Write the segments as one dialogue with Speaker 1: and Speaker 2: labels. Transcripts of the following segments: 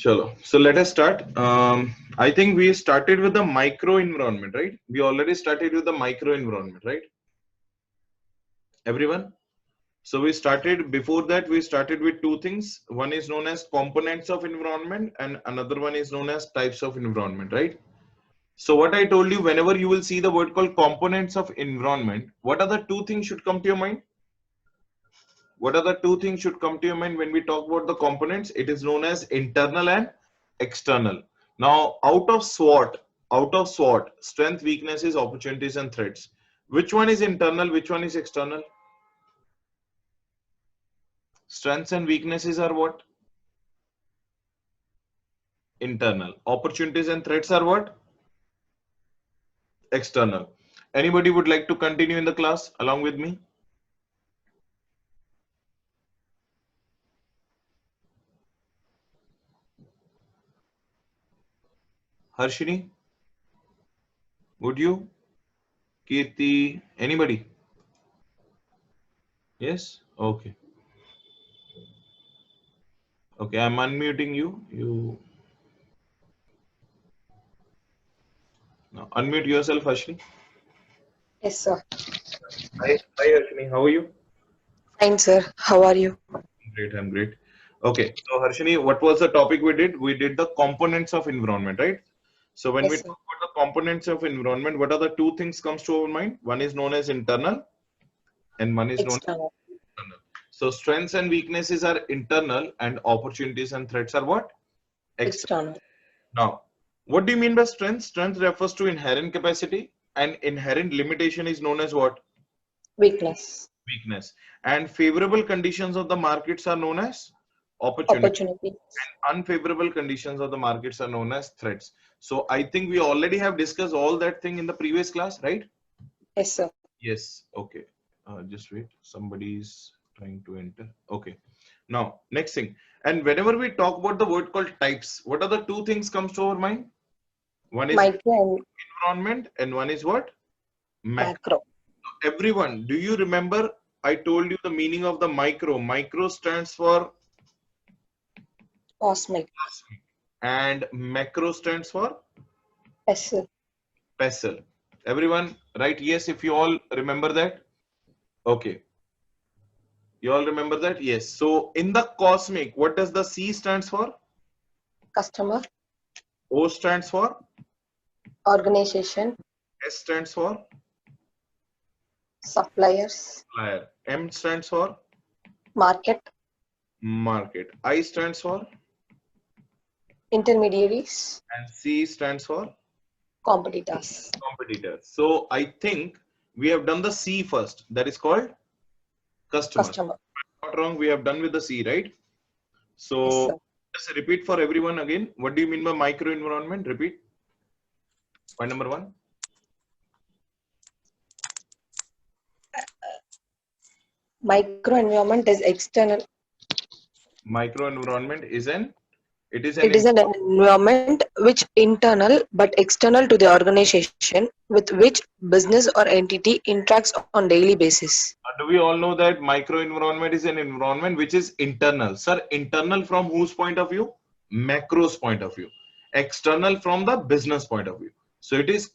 Speaker 1: Chalo. So let us start. I think we started with the micro environment, right? We already started with the micro environment, right? Everyone? So we started before that, we started with two things. One is known as components of environment and another one is known as types of environment, right? So what I told you, whenever you will see the word called components of environment, what are the two things should come to your mind? What are the two things should come to your mind when we talk about the components? It is known as internal and external. Now, out of SWOT, strength, weaknesses, opportunities, and threats. Which one is internal? Which one is external? Strengths and weaknesses are what? Internal. Opportunities and threats are what? External. Anybody would like to continue in the class along with me? Harshini, would you? Kirti, anybody? Yes? Okay. Okay, I'm unmuting you. Now unmute yourself, Harshini.
Speaker 2: Yes, sir.
Speaker 1: Hi Harshini, how are you?
Speaker 2: Fine, sir. How are you?
Speaker 1: Great, I'm great. Okay, so Harshini, what was the topic we did? We did the components of environment, right? So when we
Speaker 2: Yes,
Speaker 1: talk
Speaker 2: sir.
Speaker 1: about the components of environment, what are the two things comes to our mind? One is known as internal and one is known as
Speaker 2: External.
Speaker 1: external. So strengths and weaknesses are internal and opportunities and threats are what? External.
Speaker 2: External.
Speaker 1: Now, what do you mean by strength? Strength refers to inherent capacity and inherent limitation is known as what?
Speaker 2: Weakness.
Speaker 1: Weakness. And favorable conditions of the markets are known as opportunity.
Speaker 2: Opportunities.
Speaker 1: Unfavorable conditions of the markets are known as threats. So I think we already have discussed all that thing in the previous class, right?
Speaker 2: Yes, sir.
Speaker 1: Yes. Okay. Just wait. Somebody is trying to enter. Okay. Now, next thing. And whenever we talk about the word called types, what are the two things comes to our mind? One is
Speaker 2: Micro and
Speaker 1: environment and one is what? Macro.
Speaker 2: macro.
Speaker 1: Everyone, do you remember I told you the meaning of the micro? Micro stands for
Speaker 2: Cosmic.
Speaker 1: cosmic and macro stands for
Speaker 2: Yes, sir.
Speaker 1: pestle. Everyone, right? Yes, if you all remember that. Okay. You all remember that? Yes. So in the cosmic, what does the C stands for?
Speaker 2: Customer.
Speaker 1: O stands for?
Speaker 2: Organization.
Speaker 1: S stands for?
Speaker 2: Suppliers.
Speaker 1: Supplier. M stands for?
Speaker 2: Market.
Speaker 1: Market. I stands for?
Speaker 2: Intermediaries.
Speaker 1: And C stands for?
Speaker 2: Competitors.
Speaker 1: Competitor. So I think we have done the C first. That is called customer.
Speaker 2: Customer.
Speaker 1: Not wrong. We have done with the C, right?
Speaker 2: Yes,
Speaker 1: So
Speaker 2: sir.
Speaker 1: just repeat for everyone again. What do you mean by micro environment? Repeat. Point number one.
Speaker 2: Micro environment is external.
Speaker 1: Micro environment is an
Speaker 2: It is an environment which internal but external to the organization with which business or entity interacts on daily basis.
Speaker 1: do we all know that micro environment is an environment which is internal? Sir, internal from whose point of view? Macro's point of view. External from the business point of view. So it is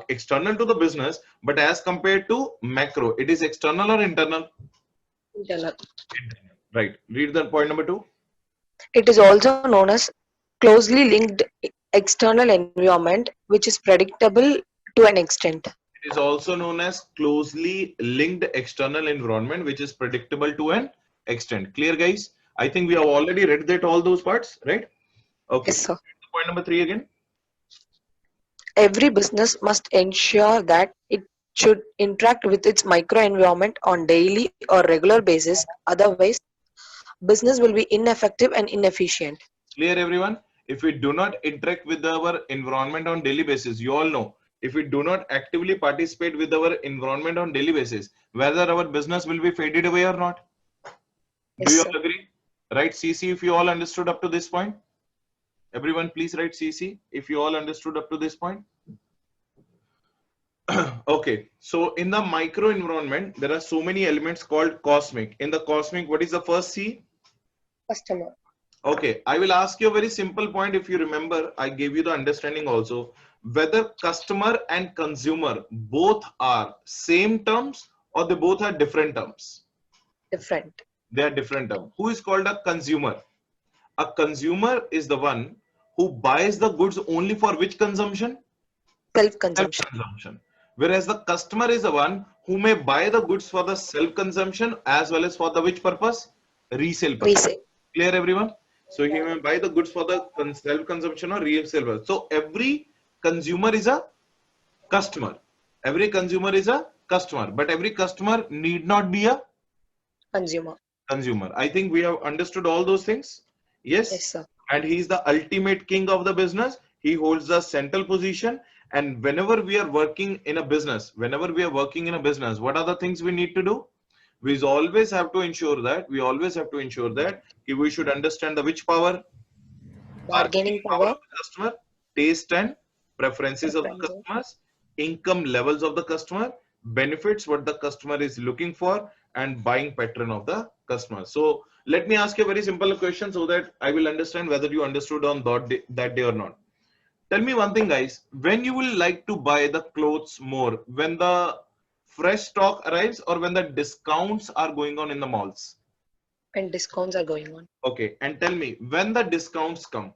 Speaker 1: external to the business, but as compared to macro, it is external or internal?
Speaker 2: Internal.
Speaker 1: Internal. Right. Read the point number two.
Speaker 2: It is also known as closely linked external environment which is predictable to an extent.
Speaker 1: It is also known as closely linked external environment, which is predictable to an extent. Clear, guys? I think we have already read that all those parts, right? Okay.
Speaker 2: Yes, sir.
Speaker 1: Point number three again.
Speaker 2: Every business must ensure that it should interact with its microenvironment on daily or regular basis. Otherwise, business will be ineffective and inefficient.
Speaker 1: Clear, everyone? If we do not interact with our environment on daily basis, you all know, if we do not actively participate with our environment on daily basis, whether our business will be faded away or not. Do
Speaker 2: Yes,
Speaker 1: you
Speaker 2: sir.
Speaker 1: all agree? Right, CC, if you all understood up to this point? Everyone, please write CC if you all understood up to this point. Okay, so in the micro environment, there are so many elements called cosmic. In the cosmic, what is the first C?
Speaker 2: Customer.
Speaker 1: Okay, I will ask you a very simple point. If you remember, I gave you the understanding also. Whether customer and consumer both are same terms or they both are different terms.
Speaker 2: Different.
Speaker 1: They are different terms. Who is called a consumer? A consumer is the one who buys the goods only for which consumption?
Speaker 2: Self-consumption.
Speaker 1: Self-consumption. Whereas the customer is the one who may buy the goods for the self-consumption as well as for the which purpose? Resale purpose.
Speaker 2: Resale.
Speaker 1: Clear, everyone? So he may buy the goods for the self-consumption or resale purpose. So every consumer is a customer. Every consumer is a customer, but every customer need not be a
Speaker 2: Consumer.
Speaker 1: consumer. I think we have understood all those things. Yes.
Speaker 2: Yes, sir.
Speaker 1: And he is the ultimate king of the business. He holds the central position. And whenever we are working in a business, what are the things we need to do? We always have to ensure that we should understand the which power,
Speaker 2: Bargaining
Speaker 1: power
Speaker 2: power.
Speaker 1: of the customer, taste and preferences of the
Speaker 2: Preferences.
Speaker 1: customers, income levels of the customer, benefits what the customer is looking for, and buying pattern of the customer. So let me ask you a very simple question so that I will understand whether you understood on that day or not. Tell me one thing, guys. When you will like to buy the clothes more, when the fresh stock arrives or when the discounts are going on in the malls?
Speaker 2: And discounts are going on.
Speaker 1: Okay, and tell me when the discounts come,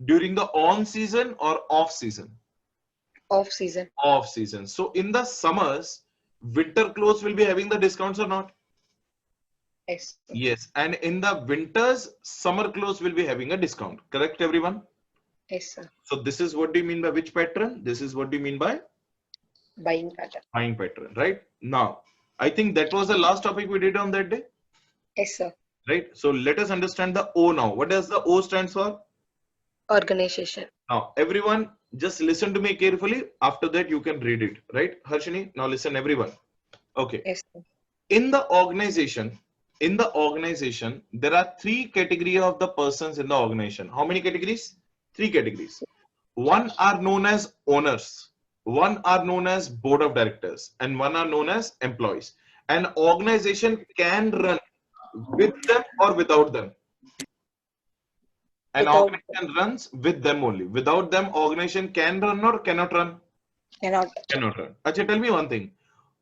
Speaker 1: during the on season or off season?
Speaker 2: Off season.
Speaker 1: Off season. So in the summers, winter clothes will be having the discounts or not?
Speaker 2: Yes.
Speaker 1: Yes. And in the winters, summer clothes will be having a discount. Correct, everyone?
Speaker 2: Yes, sir.
Speaker 1: So this is what do you mean by which pattern? This is what do you mean by
Speaker 2: Buying pattern.
Speaker 1: buying pattern, right? Now, I think that was the last topic we did on that day,
Speaker 2: Yes, sir.
Speaker 1: right? So let us understand the O now. What does the O stands for?
Speaker 2: Organization.
Speaker 1: Now, everyone, just listen to me carefully. After that, you can read it, right? Harshini, now listen, everyone. Okay.
Speaker 2: Yes, sir.
Speaker 1: In the organization, there are three categories of the persons in the organization. How many categories? Three categories. One are known as owners, one are known as board of directors, and one are known as employees. An organization can run with them or without them. An
Speaker 2: Without.
Speaker 1: organization runs with them only. Without them, organization can run or cannot run?
Speaker 2: Cannot.
Speaker 1: Cannot run. Acha, tell me one thing.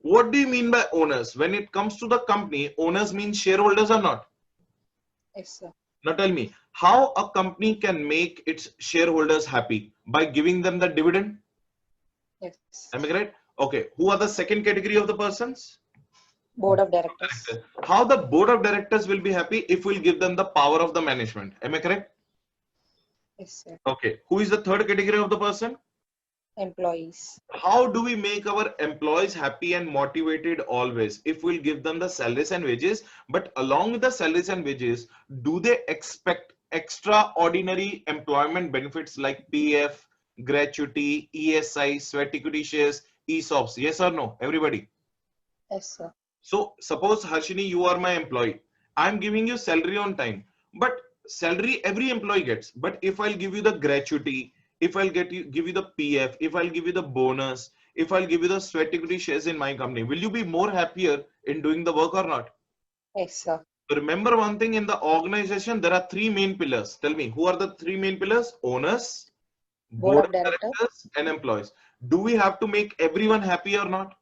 Speaker 1: What do you mean by owners? When it comes to the company, owners mean shareholders or not?
Speaker 2: Yes, sir.
Speaker 1: Now tell me, how a company can make its shareholders happy? By giving them the dividend?
Speaker 2: Yes.
Speaker 1: Am I correct? Okay. Who are the second category of the persons?
Speaker 2: Board of directors.
Speaker 1: How the board of directors will be happy if we'll give them the power of the management? Am I correct?
Speaker 2: Yes, sir.
Speaker 1: Okay. Who is the third category of the person?
Speaker 2: Employees.
Speaker 1: How do we make our employees happy and motivated always? If we'll give them the salaries and wages, but along with the salaries and wages, do they expect extraordinary employment benefits like PF, gratuity, ESI, sweat equity shares, ESOPs? Yes or no? Everybody.
Speaker 2: Yes, sir.
Speaker 1: So suppose Harshini, you are my employee. I'm giving you salary on time, but salary every employee gets. But if I'll give you the gratuity, if I'll give you the PF, if I'll give you the bonus, if I'll give you the sweat equity shares in my company, will you be more happier in doing the work or not?
Speaker 2: Yes, sir.
Speaker 1: Remember one thing, in the organization, there are three main pillars. Tell me, who are the three main pillars? Owners, board of directors, and employees. Do we have to make everyone happy or not?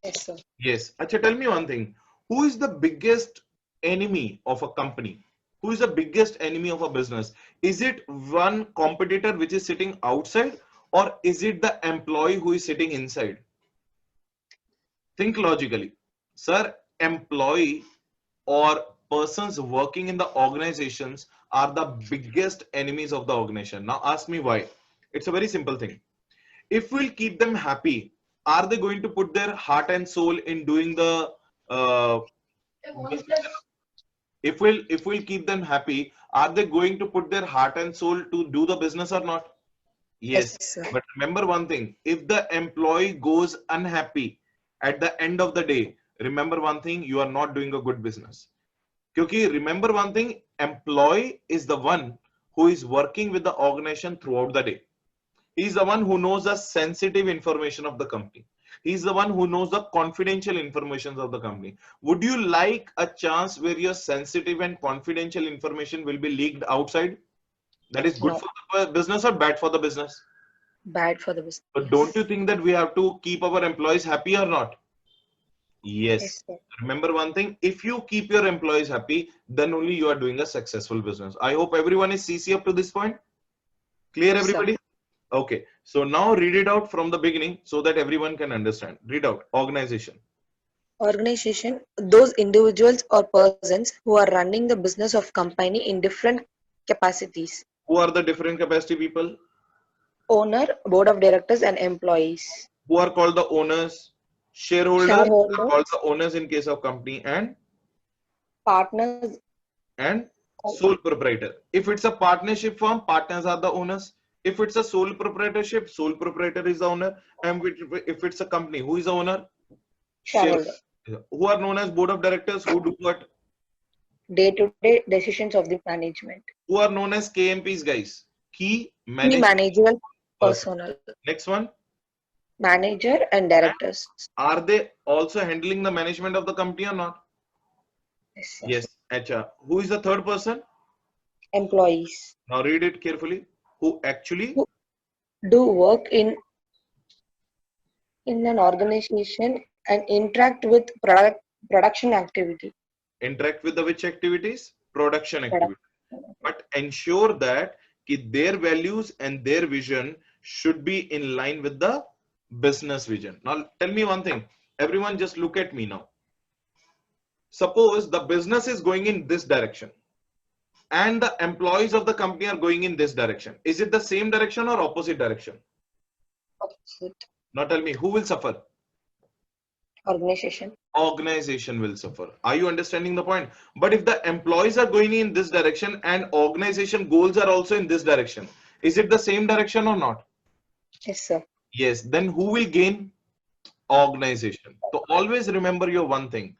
Speaker 2: Yes, sir.
Speaker 1: Yes. Acha, tell me one thing. Who is the biggest enemy of a company? Who is the biggest enemy of a business? Is it one competitor which is sitting outside, or is it the employee who is sitting inside? Think logically. Sir, employee or persons working in the organizations are the biggest enemies of the organization. Now ask me why. It's a very simple thing. If we'll keep them happy, are they going to put their heart and soul in doing the business? If we'll keep them happy, are they going to put their heart and soul to do the business or not? Yes.
Speaker 2: Yes, sir.
Speaker 1: But remember one thing, if the employee goes unhappy at the end of the day, remember one thing, you are not doing a good business. Because remember one thing, employee is the one who is working with the organization throughout the day. He is the one who knows the sensitive information of the company. He's the one who knows the confidential information of the company. Would you like a chance where your sensitive and confidential information will be leaked outside? That is good
Speaker 2: No.
Speaker 1: for the business or bad for the business?
Speaker 2: Bad for the business.
Speaker 1: But don't you think that we have to keep our employees happy or not? Yes.
Speaker 2: Yes, sir.
Speaker 1: Remember one thing, if you keep your employees happy, then only you are doing a successful business. I hope everyone is CC up to this point. Clear,
Speaker 2: Yes, sir.
Speaker 1: everybody? Okay. So now read it out from the beginning so that everyone can understand. Read out. Organization.
Speaker 2: Organization, those individuals or persons who are running the business of company in different capacities.
Speaker 1: Who are the different capacity people?
Speaker 2: Owner, board of directors, and employees.
Speaker 1: Who are called the owners? Shareholders are called
Speaker 2: Shareholders,
Speaker 1: the owners in case of company,
Speaker 2: partners,
Speaker 1: and sole proprietor. If it's a partnership firm, partners are the owners. If it's a sole proprietorship, sole proprietor is the owner. And if it's a company, who is the owner?
Speaker 2: shareholder.
Speaker 1: Who are known as board of directors, who do what?
Speaker 2: Day-to-day decisions of the management.
Speaker 1: Who are known as KMPs, guys? Key
Speaker 2: Key
Speaker 1: managerial
Speaker 2: managerial personnel.
Speaker 1: Next one.
Speaker 2: Manager and directors.
Speaker 1: Are they also handling the management of the company or not?
Speaker 2: Yes, sir.
Speaker 1: Yes. HR. Who is the third person?
Speaker 2: Employees.
Speaker 1: Now read it carefully. Who actually
Speaker 2: Do work in an organization and interact with production activity.
Speaker 1: interact with the which activities? Production
Speaker 2: Product.
Speaker 1: activity. But ensure that their values and their vision should be in line with the business vision. Now tell me one thing. Everyone just look at me now. Suppose the business is going in this direction and the employees of the company are going in this direction. Is it the same direction or opposite direction?
Speaker 2: Opposite.
Speaker 1: Now tell me, who will suffer?
Speaker 2: Organization.
Speaker 1: Organization will suffer. Are you understanding the point? But if the employees are going in this direction and organization goals are also in this direction, is it the same direction or not?
Speaker 2: Yes, sir.
Speaker 1: Yes. Then who will gain? Organization. So always remember your one thing.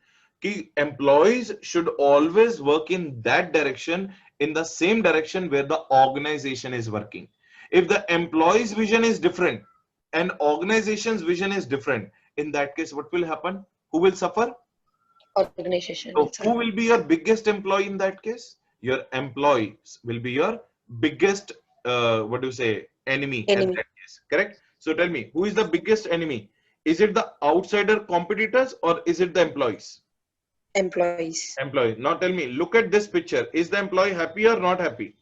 Speaker 1: Employees should always work in that direction, in the same direction where the organization is working. If the employee's vision is different and organization's vision is different, in that case, what will happen? Who will suffer?
Speaker 2: Organization.
Speaker 1: So who will be your biggest employee in that case? Your employees will be your biggest, enemy in that case. Correct? So tell me, who is the biggest enemy? Is it the outsider competitors or is it the employees?
Speaker 2: Employees.
Speaker 1: Employee. Now tell me, look at this picture. Is the employee happy or not happy?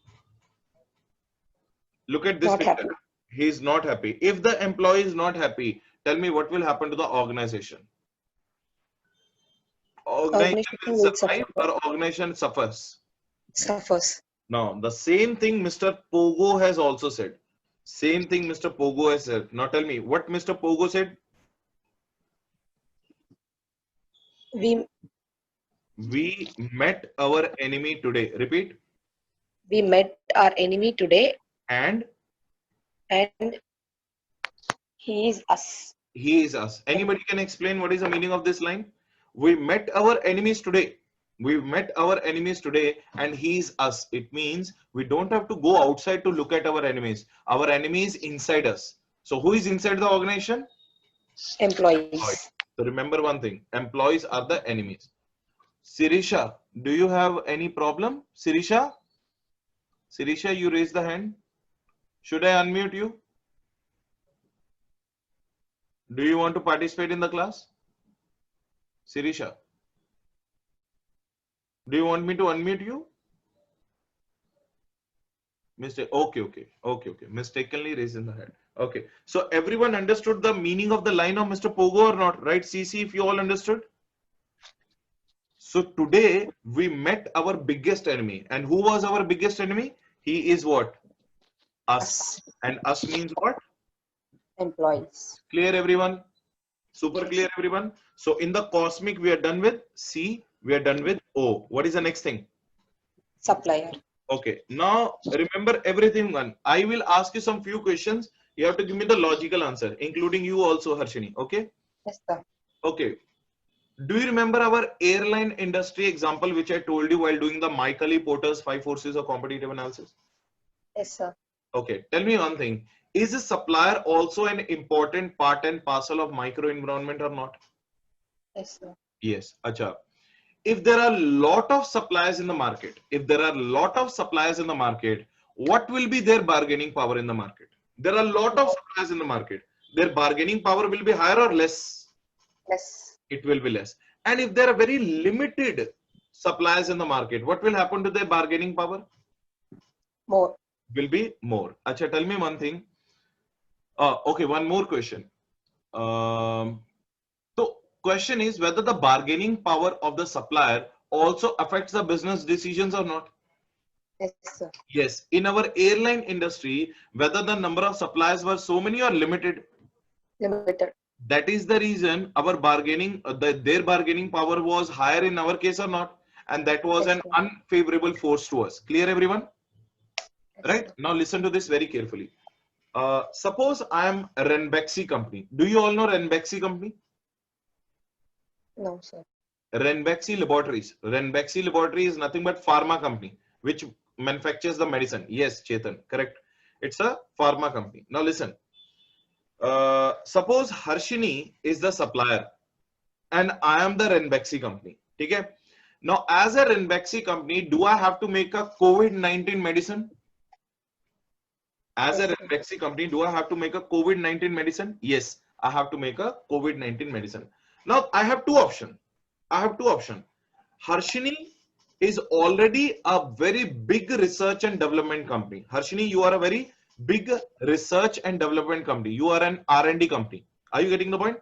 Speaker 1: Look at this
Speaker 2: Not
Speaker 1: picture.
Speaker 2: happy.
Speaker 1: He is not happy. If the employee is not happy, tell me what will happen to the organization? Organization will survive or organization suffers?
Speaker 2: Suffers.
Speaker 1: Now, the same thing Mr. Pogo has also said. Same thing Mr. Pogo has said. Now tell me, what Mr. Pogo said? We met our enemy today. Repeat.
Speaker 2: We met our enemy today.
Speaker 1: And
Speaker 2: he is us.
Speaker 1: He is us. Anybody can explain what is the meaning of this line? We met our enemies today. We met our enemies today and he is us. It means we don't have to go outside to look at our enemies. Our enemy is inside us. So who is inside the organization?
Speaker 2: Employees.
Speaker 1: So remember one thing. Employees are the enemies. Sirisha, do you have any problem? Sirisha? Sirisha, you raise the hand. Should I unmute you? Do you want to participate in the class? Sirisha, do you want me to unmute you? Okay. Mistakenly raising the hand. Okay. So everyone understood the meaning of the line of Mr. Pogo or not, right? CC, if you all understood. So today we met our biggest enemy. And who was our biggest enemy? He is what? Us. And us means what?
Speaker 2: Employees.
Speaker 1: Clear, everyone? Super clear, everyone? So in the cosmic, we are done with C. We are done with O. What is the next thing?
Speaker 2: Supplier.
Speaker 1: Okay. Now remember everything one. I will ask you some few questions. You have to give me the logical answer, including you also, Harshini. Okay?
Speaker 2: Yes, sir.
Speaker 1: Okay. Do you remember our airline industry example, which I told you while doing the Michael E. Porter's 5 forces of competitive analysis?
Speaker 2: Yes, sir.
Speaker 1: Okay, tell me one thing. Is a supplier also an important part and parcel of micro environment or not?
Speaker 2: Yes, sir.
Speaker 1: Yes. Acha. If there are lot of suppliers in the market, if there are lot of suppliers in the market, what will be their bargaining power in the market? There are lot of suppliers in the market. Their bargaining power will be higher or less?
Speaker 2: Less.
Speaker 1: It will be less. And if there are very limited suppliers in the market, what will happen to their bargaining power?
Speaker 2: More.
Speaker 1: Will be more. Acha, tell me one thing. Okay, one more question. Um, so question is whether the bargaining power of the supplier also affects the business decisions or not.
Speaker 2: Yes, sir.
Speaker 1: Yes, in our airline industry, whether the number of suppliers were so many or limited,
Speaker 2: Limited.
Speaker 1: that is the reason our bargaining, their bargaining power was higher in our case or not, and that was
Speaker 2: Yes,
Speaker 1: an
Speaker 2: sir.
Speaker 1: unfavorable force to us. Clear, everyone?
Speaker 2: Yes,
Speaker 1: Right?
Speaker 2: sir.
Speaker 1: Now listen to this very carefully. Suppose I am Renbexy company. Do you all know Renbexy company?
Speaker 2: No, sir.
Speaker 1: Renbexy Laboratories. Renbexy Laboratory is nothing but pharma company which manufactures the medicine. Yes, Chetan, correct. It's a pharma company. Now listen. Suppose Harshini is the supplier and I am the Renbexy company. Okay. Now, as a Renbexy company, do I have to make a COVID-19 medicine? As a
Speaker 2: Yes, sir.
Speaker 1: Renbexy company, do I have to make a COVID-19 medicine? Yes, I have to make a COVID-19 medicine. Now, I have two options. I have two options. Harshini is already a very big research and development company. Harshini, you are a very big research and development company. You are an R&D company. Are you getting the point?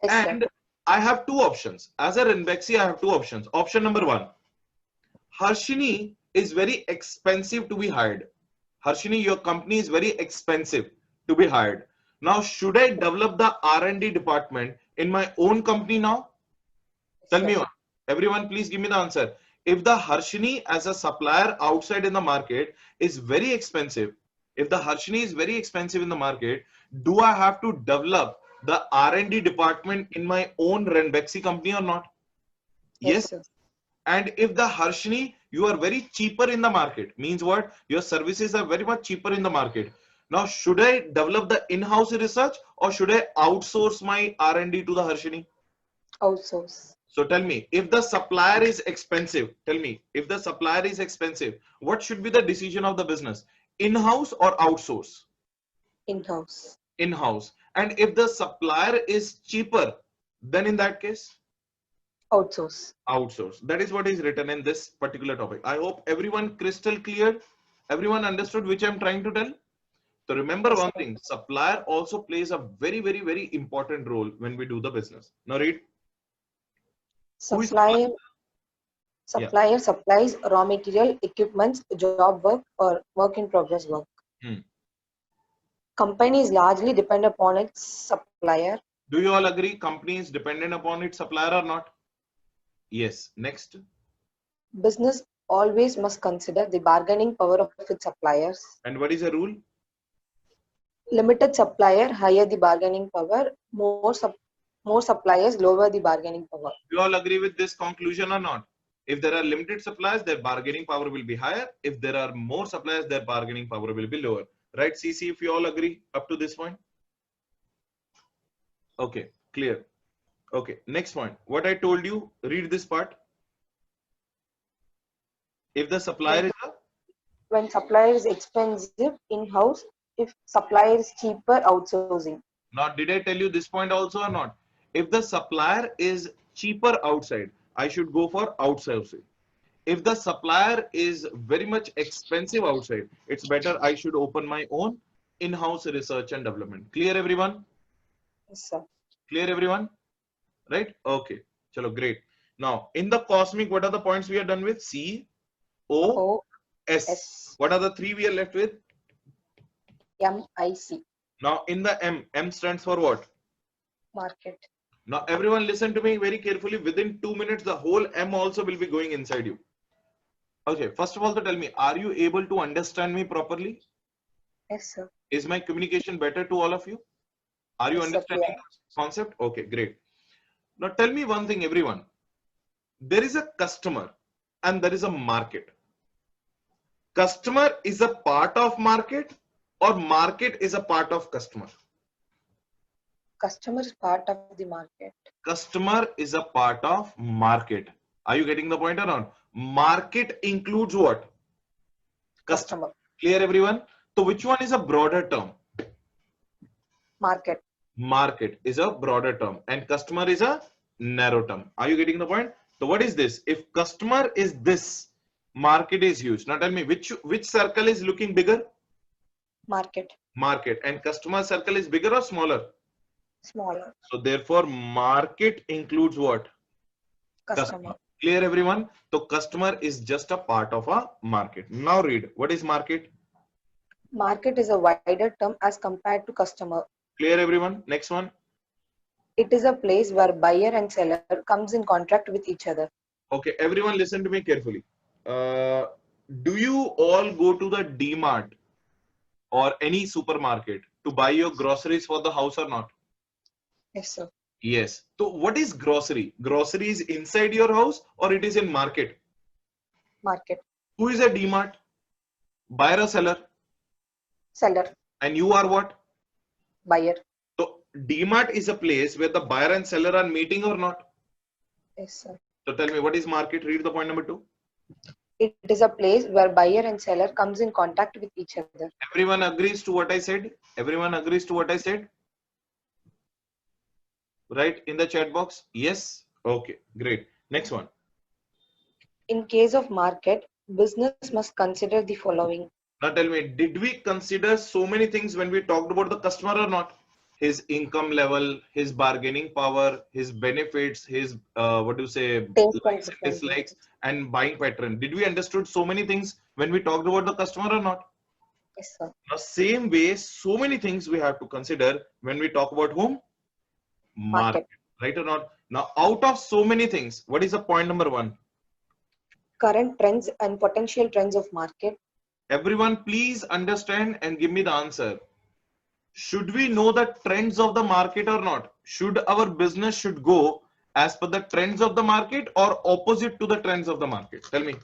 Speaker 2: Yes, sir.
Speaker 1: And I have two options. As a Renbexy, I have two options. Option number one, Harshini is very expensive to be hired. Harshini, your company is very expensive to be hired. Now, should I develop the R&D department in my own company now?
Speaker 2: Yes,
Speaker 1: Tell me
Speaker 2: sir.
Speaker 1: one. Everyone, please give me the answer. If the Harshini as a supplier outside in the market is very expensive, if the Harshini is very expensive in the market, do I have to develop the R&D department in my own Renbexy company or not?
Speaker 2: Yes,
Speaker 1: Yes.
Speaker 2: sir.
Speaker 1: And if the Harshini, you are very cheaper in the market, means what? Your services are very much cheaper in the market. Now, should I develop the in-house research or should I outsource my R&D to the Harshini?
Speaker 2: Outsource.
Speaker 1: So tell me, if the supplier is expensive, tell me, if the supplier is expensive, what should be the decision of the business? In-house or outsource?
Speaker 2: In-house.
Speaker 1: In-house. And if the supplier is cheaper, then in that case,
Speaker 2: Outsource.
Speaker 1: outsource. That is what is written in this particular topic. I hope everyone crystal clear. Everyone understood which I'm trying to tell. So remember
Speaker 2: Yes,
Speaker 1: one
Speaker 2: sir.
Speaker 1: thing, supplier also plays a very, very, very important role when we do the business. Now read, who is supplier?
Speaker 2: Supplier.
Speaker 1: Yeah.
Speaker 2: Supplier supplies raw material, equipments, job work, or work in progress work.
Speaker 1: Hmm.
Speaker 2: Companies largely depend upon its supplier.
Speaker 1: Do you all agree company is dependent upon its supplier or not? Yes. Next.
Speaker 2: Business always must consider the bargaining power of its suppliers.
Speaker 1: And what is the rule?
Speaker 2: Limited supplier higher the bargaining power. More suppliers lower the bargaining power.
Speaker 1: Do you all agree with this conclusion or not? If there are limited suppliers, their bargaining power will be higher. If there are more suppliers, their bargaining power will be lower. Right, CC, if you all agree up to this point? Okay, clear. Okay, next point. What I told you, read this part. If the supplier is a,
Speaker 2: When supplier is expensive in-house, if supplier is cheaper outsourcing.
Speaker 1: now did I tell you this point also or not? If the supplier is cheaper outside, I should go for outsourcing. If the supplier is very much expensive outside, it's better I should open my own in-house research and development. Clear, everyone?
Speaker 2: Yes, sir.
Speaker 1: Clear, everyone? Right? Okay. Chalo, great. Now, in the cosmic, what are the points we are done with? C, O,
Speaker 2: O
Speaker 1: S.
Speaker 2: S
Speaker 1: What are the three we are left with?
Speaker 2: M I C.
Speaker 1: Now, in the M, M stands for what?
Speaker 2: Market.
Speaker 1: Now, everyone listen to me very carefully. Within 2 minutes, the whole M also will be going inside you. Okay. First of all, to tell me, are you able to understand me properly?
Speaker 2: Yes, sir.
Speaker 1: Is my communication better to all of you? Are you
Speaker 2: Yes, sir.
Speaker 1: understanding the concept? Okay, great. Now tell me one thing, everyone. There is a customer and there is a market. Customer is a part of market or market is a part of customer?
Speaker 2: Customer is part of the market.
Speaker 1: Customer is a part of market. Are you getting the point or not? Market includes what?
Speaker 2: Customer.
Speaker 1: Clear everyone? So which one is a broader term?
Speaker 2: Market.
Speaker 1: Market is a broader term and customer is a narrow term. Are you getting the point? So what is this? If customer is this, market is huge. Now tell me which circle is looking bigger?
Speaker 2: Market.
Speaker 1: Market. And customer circle is bigger or smaller?
Speaker 2: Smaller.
Speaker 1: So therefore market includes what?
Speaker 2: Customer.
Speaker 1: Clear everyone? So customer is just a part of a market. Now read, what is market?
Speaker 2: Market is a wider term as compared to customer.
Speaker 1: Clear everyone? Next one.
Speaker 2: It is a place where buyer and seller comes in contact with each other.
Speaker 1: Okay, everyone listen to me carefully. Do you all go to the D-Mart or any supermarket to buy your groceries for the house or not?
Speaker 2: Yes, sir.
Speaker 1: Yes. So what is grocery? Grocery is inside your house or it is in market?
Speaker 2: Market.
Speaker 1: Who is a D-Mart? Buyer or seller?
Speaker 2: Seller.
Speaker 1: And you are what?
Speaker 2: Buyer.
Speaker 1: So D-Mart is a place where the buyer and seller are meeting or not?
Speaker 2: Yes, sir.
Speaker 1: So tell me, what is market? Read the point number 2.
Speaker 2: It is a place where buyer and seller comes in contact with each other.
Speaker 1: Everyone agrees to what I said? Everyone agrees to what I said? Right in the chat box? Yes? Okay, great. Next one.
Speaker 2: In case of market, business must consider the following.
Speaker 1: Now tell me, did we consider so many things when we talked about the customer or not? His income level, his bargaining power, his benefits, his what do you say,
Speaker 2: Taste and
Speaker 1: likes and
Speaker 2: preferences.
Speaker 1: dislikes, and buying pattern. Did we understood so many things when we talked about the customer or not?
Speaker 2: Yes, sir.
Speaker 1: Now same way, so many things we have to consider when we talk about whom? Market. Right or not? Now out of so many things, what is the point number 1?
Speaker 2: Current trends and potential trends of market.
Speaker 1: Everyone please understand and give me the answer. Should we know the trends of the market or not? Should our business should go as per the trends of the market or opposite to the trends of the market? Tell me.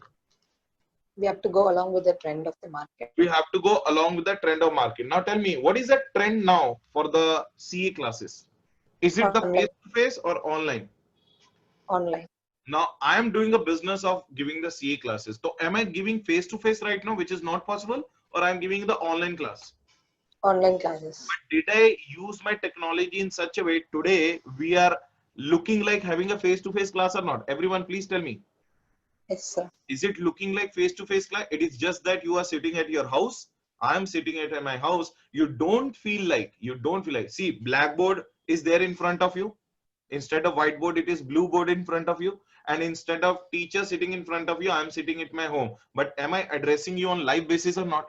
Speaker 2: We have to go along with the trend of the market.
Speaker 1: We have to go along with the trend of market. Now tell me, what is the trend now for the CA classes? Is it the
Speaker 2: Online.
Speaker 1: face-to-face or online?
Speaker 2: Online.
Speaker 1: Now I am doing a business of giving the CA classes. So am I giving face-to-face right now, which is not possible, or I'm giving the online class?
Speaker 2: Online classes.
Speaker 1: But did I use my technology in such a way today we are looking like having a face-to-face class or not? Everyone please tell me.
Speaker 2: Yes, sir.
Speaker 1: Is it looking like face-to-face class? It is just that you are sitting at your house. I am sitting at my house. You don't feel like, see, blackboard is there in front of you. Instead of whiteboard, it is blue board in front of you. And instead of teacher sitting in front of you, I am sitting at my home. But am I addressing you on live basis or not?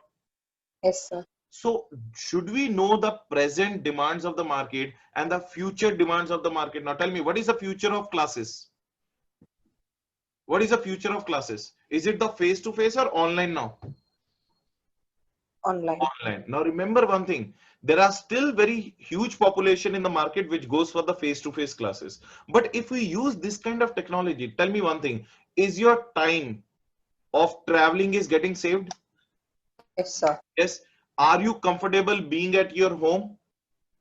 Speaker 2: Yes, sir.
Speaker 1: So should we know the present demands of the market and the future demands of the market? Now tell me, what is the future of classes? What is the future of classes? Is it the face-to-face or online now?
Speaker 2: Online.
Speaker 1: Online. Now remember one thing, there are still very huge population in the market which goes for the face-to-face classes. But if we use this kind of technology, tell me one thing, is your time of traveling is getting saved?
Speaker 2: Yes, sir.
Speaker 1: Yes. Are you comfortable being at your home?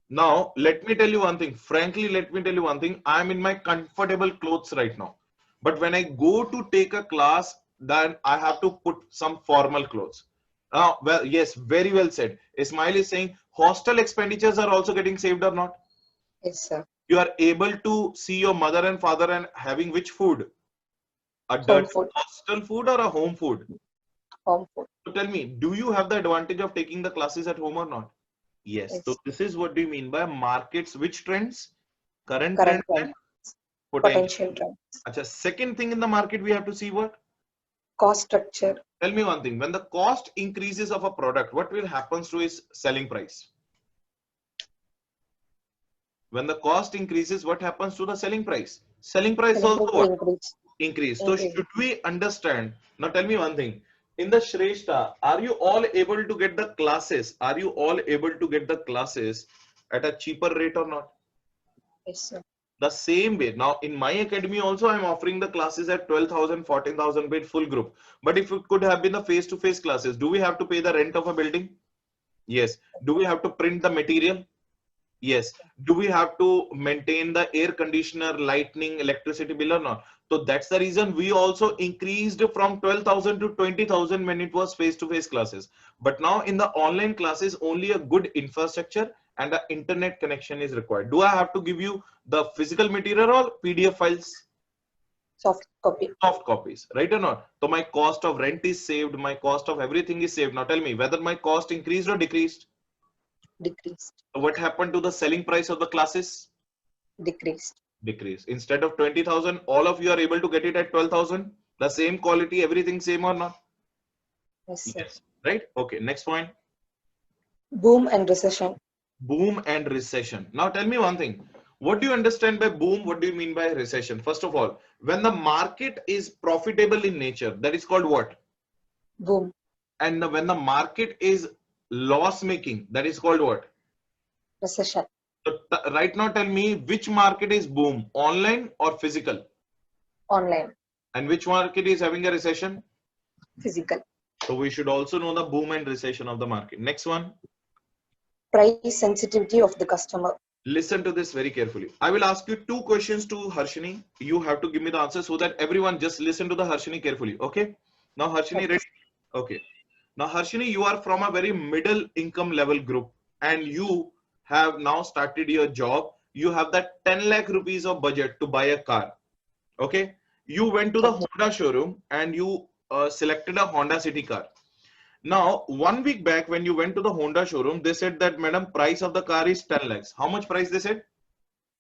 Speaker 1: Now, let me tell you one thing. Frankly, let me tell you one thing. I'm in my comfortable clothes right now. But when I go to take a class, then I have to put some formal clothes. Now, well, yes, very well said. Ismail is saying hostel expenditures are also getting saved or not?
Speaker 2: Yes, sir.
Speaker 1: You are able to see your mother and father and having which food? A
Speaker 2: Home
Speaker 1: dirty
Speaker 2: food.
Speaker 1: hostel food or a home food?
Speaker 2: Home food.
Speaker 1: So tell me, do you have the advantage of taking the classes at home or not? Yes.
Speaker 2: Yes.
Speaker 1: So this is what do you mean by markets? Which trends? Current
Speaker 2: Current
Speaker 1: trends
Speaker 2: trend.
Speaker 1: and potential.
Speaker 2: Potential trend.
Speaker 1: Achha, second thing in the market we have to see what?
Speaker 2: Cost structure.
Speaker 1: Tell me one thing. When the cost increases of a product, what will happen to its selling price? When the cost increases, what happens to the selling price? Selling price is also what? Increase. So should we understand? Now tell me one thing. In the Shrestha, are you all able to get the classes? Are you all able to get the classes at a cheaper rate or not?
Speaker 2: Yes, sir.
Speaker 1: The same way. Now in my academy also, I'm offering the classes at 12,000, 14,000 with full group. But if it could have been the face-to-face classes, do we have to pay the rent of a building? Yes. Do we have to print the material? Yes. Do we have to maintain the air conditioner, lighting, electricity bill or not? So that's the reason we also increased from 12,000 to 20,000 when it was face-to-face classes. But now in the online classes, only a good infrastructure and the internet connection is required. Do I have to give you the physical material or PDF files?
Speaker 2: Soft copy.
Speaker 1: Soft copies, right or not? So my cost of rent is saved, my cost of everything is saved. Now tell me whether my cost increased or decreased.
Speaker 2: Decreased.
Speaker 1: What happened to the selling price of the classes?
Speaker 2: Decreased.
Speaker 1: Decrease. Instead of 20,000, all of you are able to get it at 12,000. The same quality, everything same or not?
Speaker 2: Yes, sir.
Speaker 1: Yes. Right? Okay. Next point.
Speaker 2: Boom and recession.
Speaker 1: Boom and recession. Now tell me one thing. What do you understand by boom? What do you mean by recession? First of all, when the market is profitable in nature, that is called what?
Speaker 2: Boom.
Speaker 1: And when the market is loss making, that is called what?
Speaker 2: Recession.
Speaker 1: So right now tell me which market is boom, online or physical?
Speaker 2: Online.
Speaker 1: And which market is having a recession?
Speaker 2: Physical.
Speaker 1: So we should also know the boom and recession of the market. Next one.
Speaker 2: Price sensitivity of the customer.
Speaker 1: Listen to this very carefully. I will ask you two questions to Harshini. You have to give me the answer so that everyone just listen to the Harshini carefully. Okay. Now Harshini,
Speaker 2: Okay.
Speaker 1: ready? Okay. Now Harshini, you are from a very middle income level group and you have now started your job. You have that 10 lakh rupees of budget to buy a car. Okay. You went to the
Speaker 2: Okay.
Speaker 1: Honda showroom and you selected a Honda City car. Now, 1 week back when you went to the Honda showroom, they said that, madam, price of the car is 10 lakhs. How much price they said?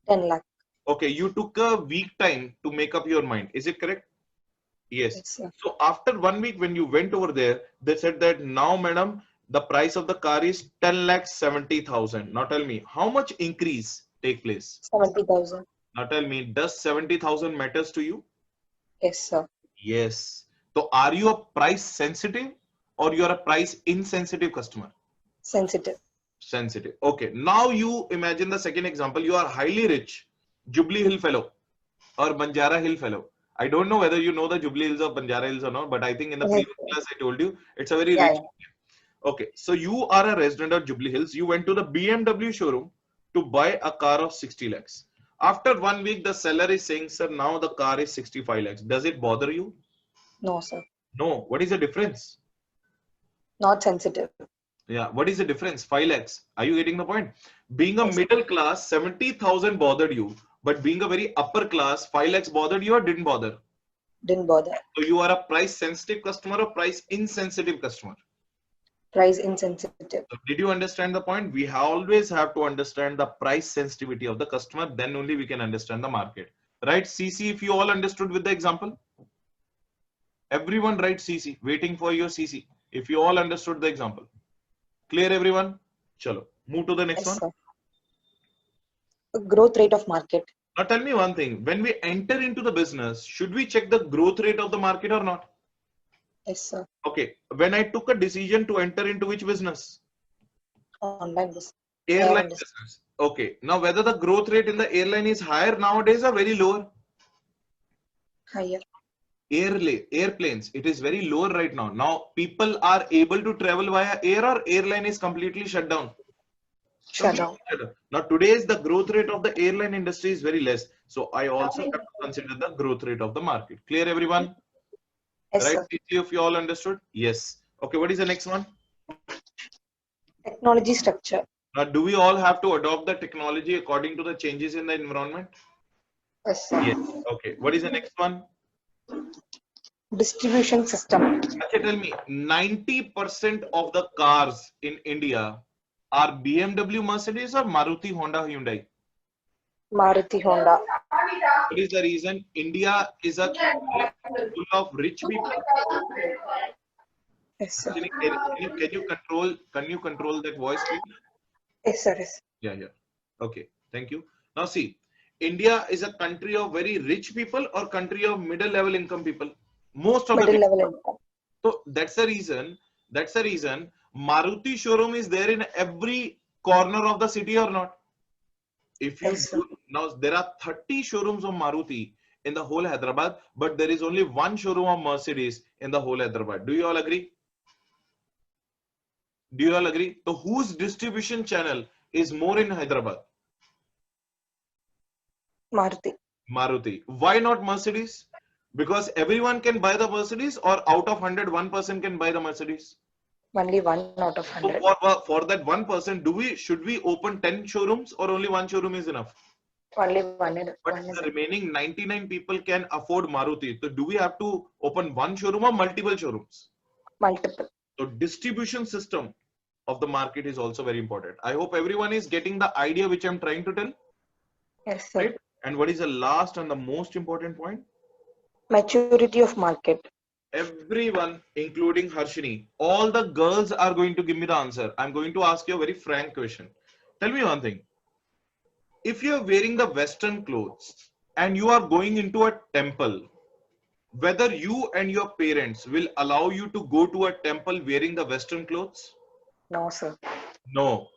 Speaker 2: 10 lakh.
Speaker 1: Okay, you took a week time to make up your mind. Is it correct? Yes.
Speaker 2: Yes, sir.
Speaker 1: So after 1 week when you went over there, they said that now, madam, the price of the car is 10 lakh 70,000. Now tell me, how much increase take place?
Speaker 2: 70,000.
Speaker 1: Now tell me, does 70,000 matters to you?
Speaker 2: Yes, sir.
Speaker 1: Yes. So are you a price sensitive or you are a price insensitive customer?
Speaker 2: Sensitive.
Speaker 1: Sensitive. Okay. Now you imagine the second example. You are highly rich, Jubilee Hill fellow or Banjara Hill fellow. I don't know whether you know the Jubilee Hills or Banjara Hills or not, but I think in the
Speaker 2: Yes,
Speaker 1: previous
Speaker 2: sir.
Speaker 1: class I told you it's a very
Speaker 2: Yeah,
Speaker 1: rich.
Speaker 2: yeah.
Speaker 1: Okay. So you are a resident of Jubilee Hills. You went to the BMW showroom to buy a car of 60 lakhs. After 1 week, the seller is saying, sir, now the car is 65 lakhs. Does it bother you?
Speaker 2: No, sir.
Speaker 1: No. What is the difference?
Speaker 2: Not sensitive.
Speaker 1: Yeah, what is the difference? 5 lakhs. Are you getting the point? Being a
Speaker 2: Yes.
Speaker 1: middle class, 70,000 bothered you, but being a very upper class, 5 lakhs bothered you or didn't bother?
Speaker 2: Didn't bother.
Speaker 1: So you are a price sensitive customer or price insensitive customer?
Speaker 2: Price insensitive.
Speaker 1: So did you understand the point? We always have to understand the price sensitivity of the customer, then only we can understand the market. Right, CC, if you all understood with the example? Everyone write CC, waiting for your CC. If you all understood the example. Clear everyone? Chalo, move to the next
Speaker 2: Yes,
Speaker 1: one.
Speaker 2: sir. Growth rate of market.
Speaker 1: Now tell me one thing, when we enter into the business, should we check the growth rate of the market or not?
Speaker 2: Yes, sir.
Speaker 1: Okay, when I took a decision to enter into which business?
Speaker 2: Online business.
Speaker 1: Airline business. Okay, now whether the growth rate in the airline is higher nowadays or very lower?
Speaker 2: Higher.
Speaker 1: Airplanes, it is very lower right now. Now people are able to travel via air or airline is completely shut down?
Speaker 2: Shut down.
Speaker 1: Now today's the growth rate of the airline industry is very less. So I also have to consider the growth rate of the market. Clear everyone?
Speaker 2: Yes,
Speaker 1: Right?
Speaker 2: sir.
Speaker 1: If you all understood? Yes. Okay, what is the next one?
Speaker 2: Technology structure.
Speaker 1: Now, do we all have to adopt the technology according to the changes in the environment?
Speaker 2: Yes, sir.
Speaker 1: Yes. Okay. What is the next one?
Speaker 2: Distribution system.
Speaker 1: Okay, tell me, 90% of the cars in India are BMW, Mercedes or Maruti, Honda, Hyundai?
Speaker 2: Maruti, Honda.
Speaker 1: What is the reason? India is a country full of rich people.
Speaker 2: Yes, sir.
Speaker 1: Can you control that voice, please?
Speaker 2: Yes, sir. Yes.
Speaker 1: Yeah, yeah. Okay, thank you. Now see, India is a country of very rich people or country of middle level income people? Most of the
Speaker 2: Middle
Speaker 1: people.
Speaker 2: level income.
Speaker 1: So that's the reason Maruti showroom is there in every corner of the city or not? If you
Speaker 2: Yes, sir.
Speaker 1: do, now there are 30 showrooms of Maruti in the whole Hyderabad, but there is only one showroom of Mercedes in the whole Hyderabad. Do you all agree? Do you all agree? So whose distribution channel is more in Hyderabad?
Speaker 2: Maruti.
Speaker 1: Maruti. Why not Mercedes? Because everyone can buy the Mercedes, or out of 100, 1% can buy the Mercedes.
Speaker 2: Only 1 out of 100.
Speaker 1: So for that 1%, should we open 10 showrooms, or only one showroom is enough?
Speaker 2: Only
Speaker 1: But
Speaker 2: one is
Speaker 1: the remaining 99 people can afford Maruti. So do we have to open one showroom or multiple showrooms?
Speaker 2: multiple.
Speaker 1: So distribution system of the market is also very important. I hope everyone is getting the idea which I'm trying to tell.
Speaker 2: Yes, sir.
Speaker 1: Right? And what is the last and the most important point?
Speaker 2: Maturity of market.
Speaker 1: Everyone, including Harshini, all the girls are going to give me the answer. I'm going to ask you a very frank question. Tell me one thing. If you're wearing the Western clothes and you are going into a temple, whether you and your parents will allow you to go to a temple wearing the Western clothes?
Speaker 2: No, sir.
Speaker 1: No.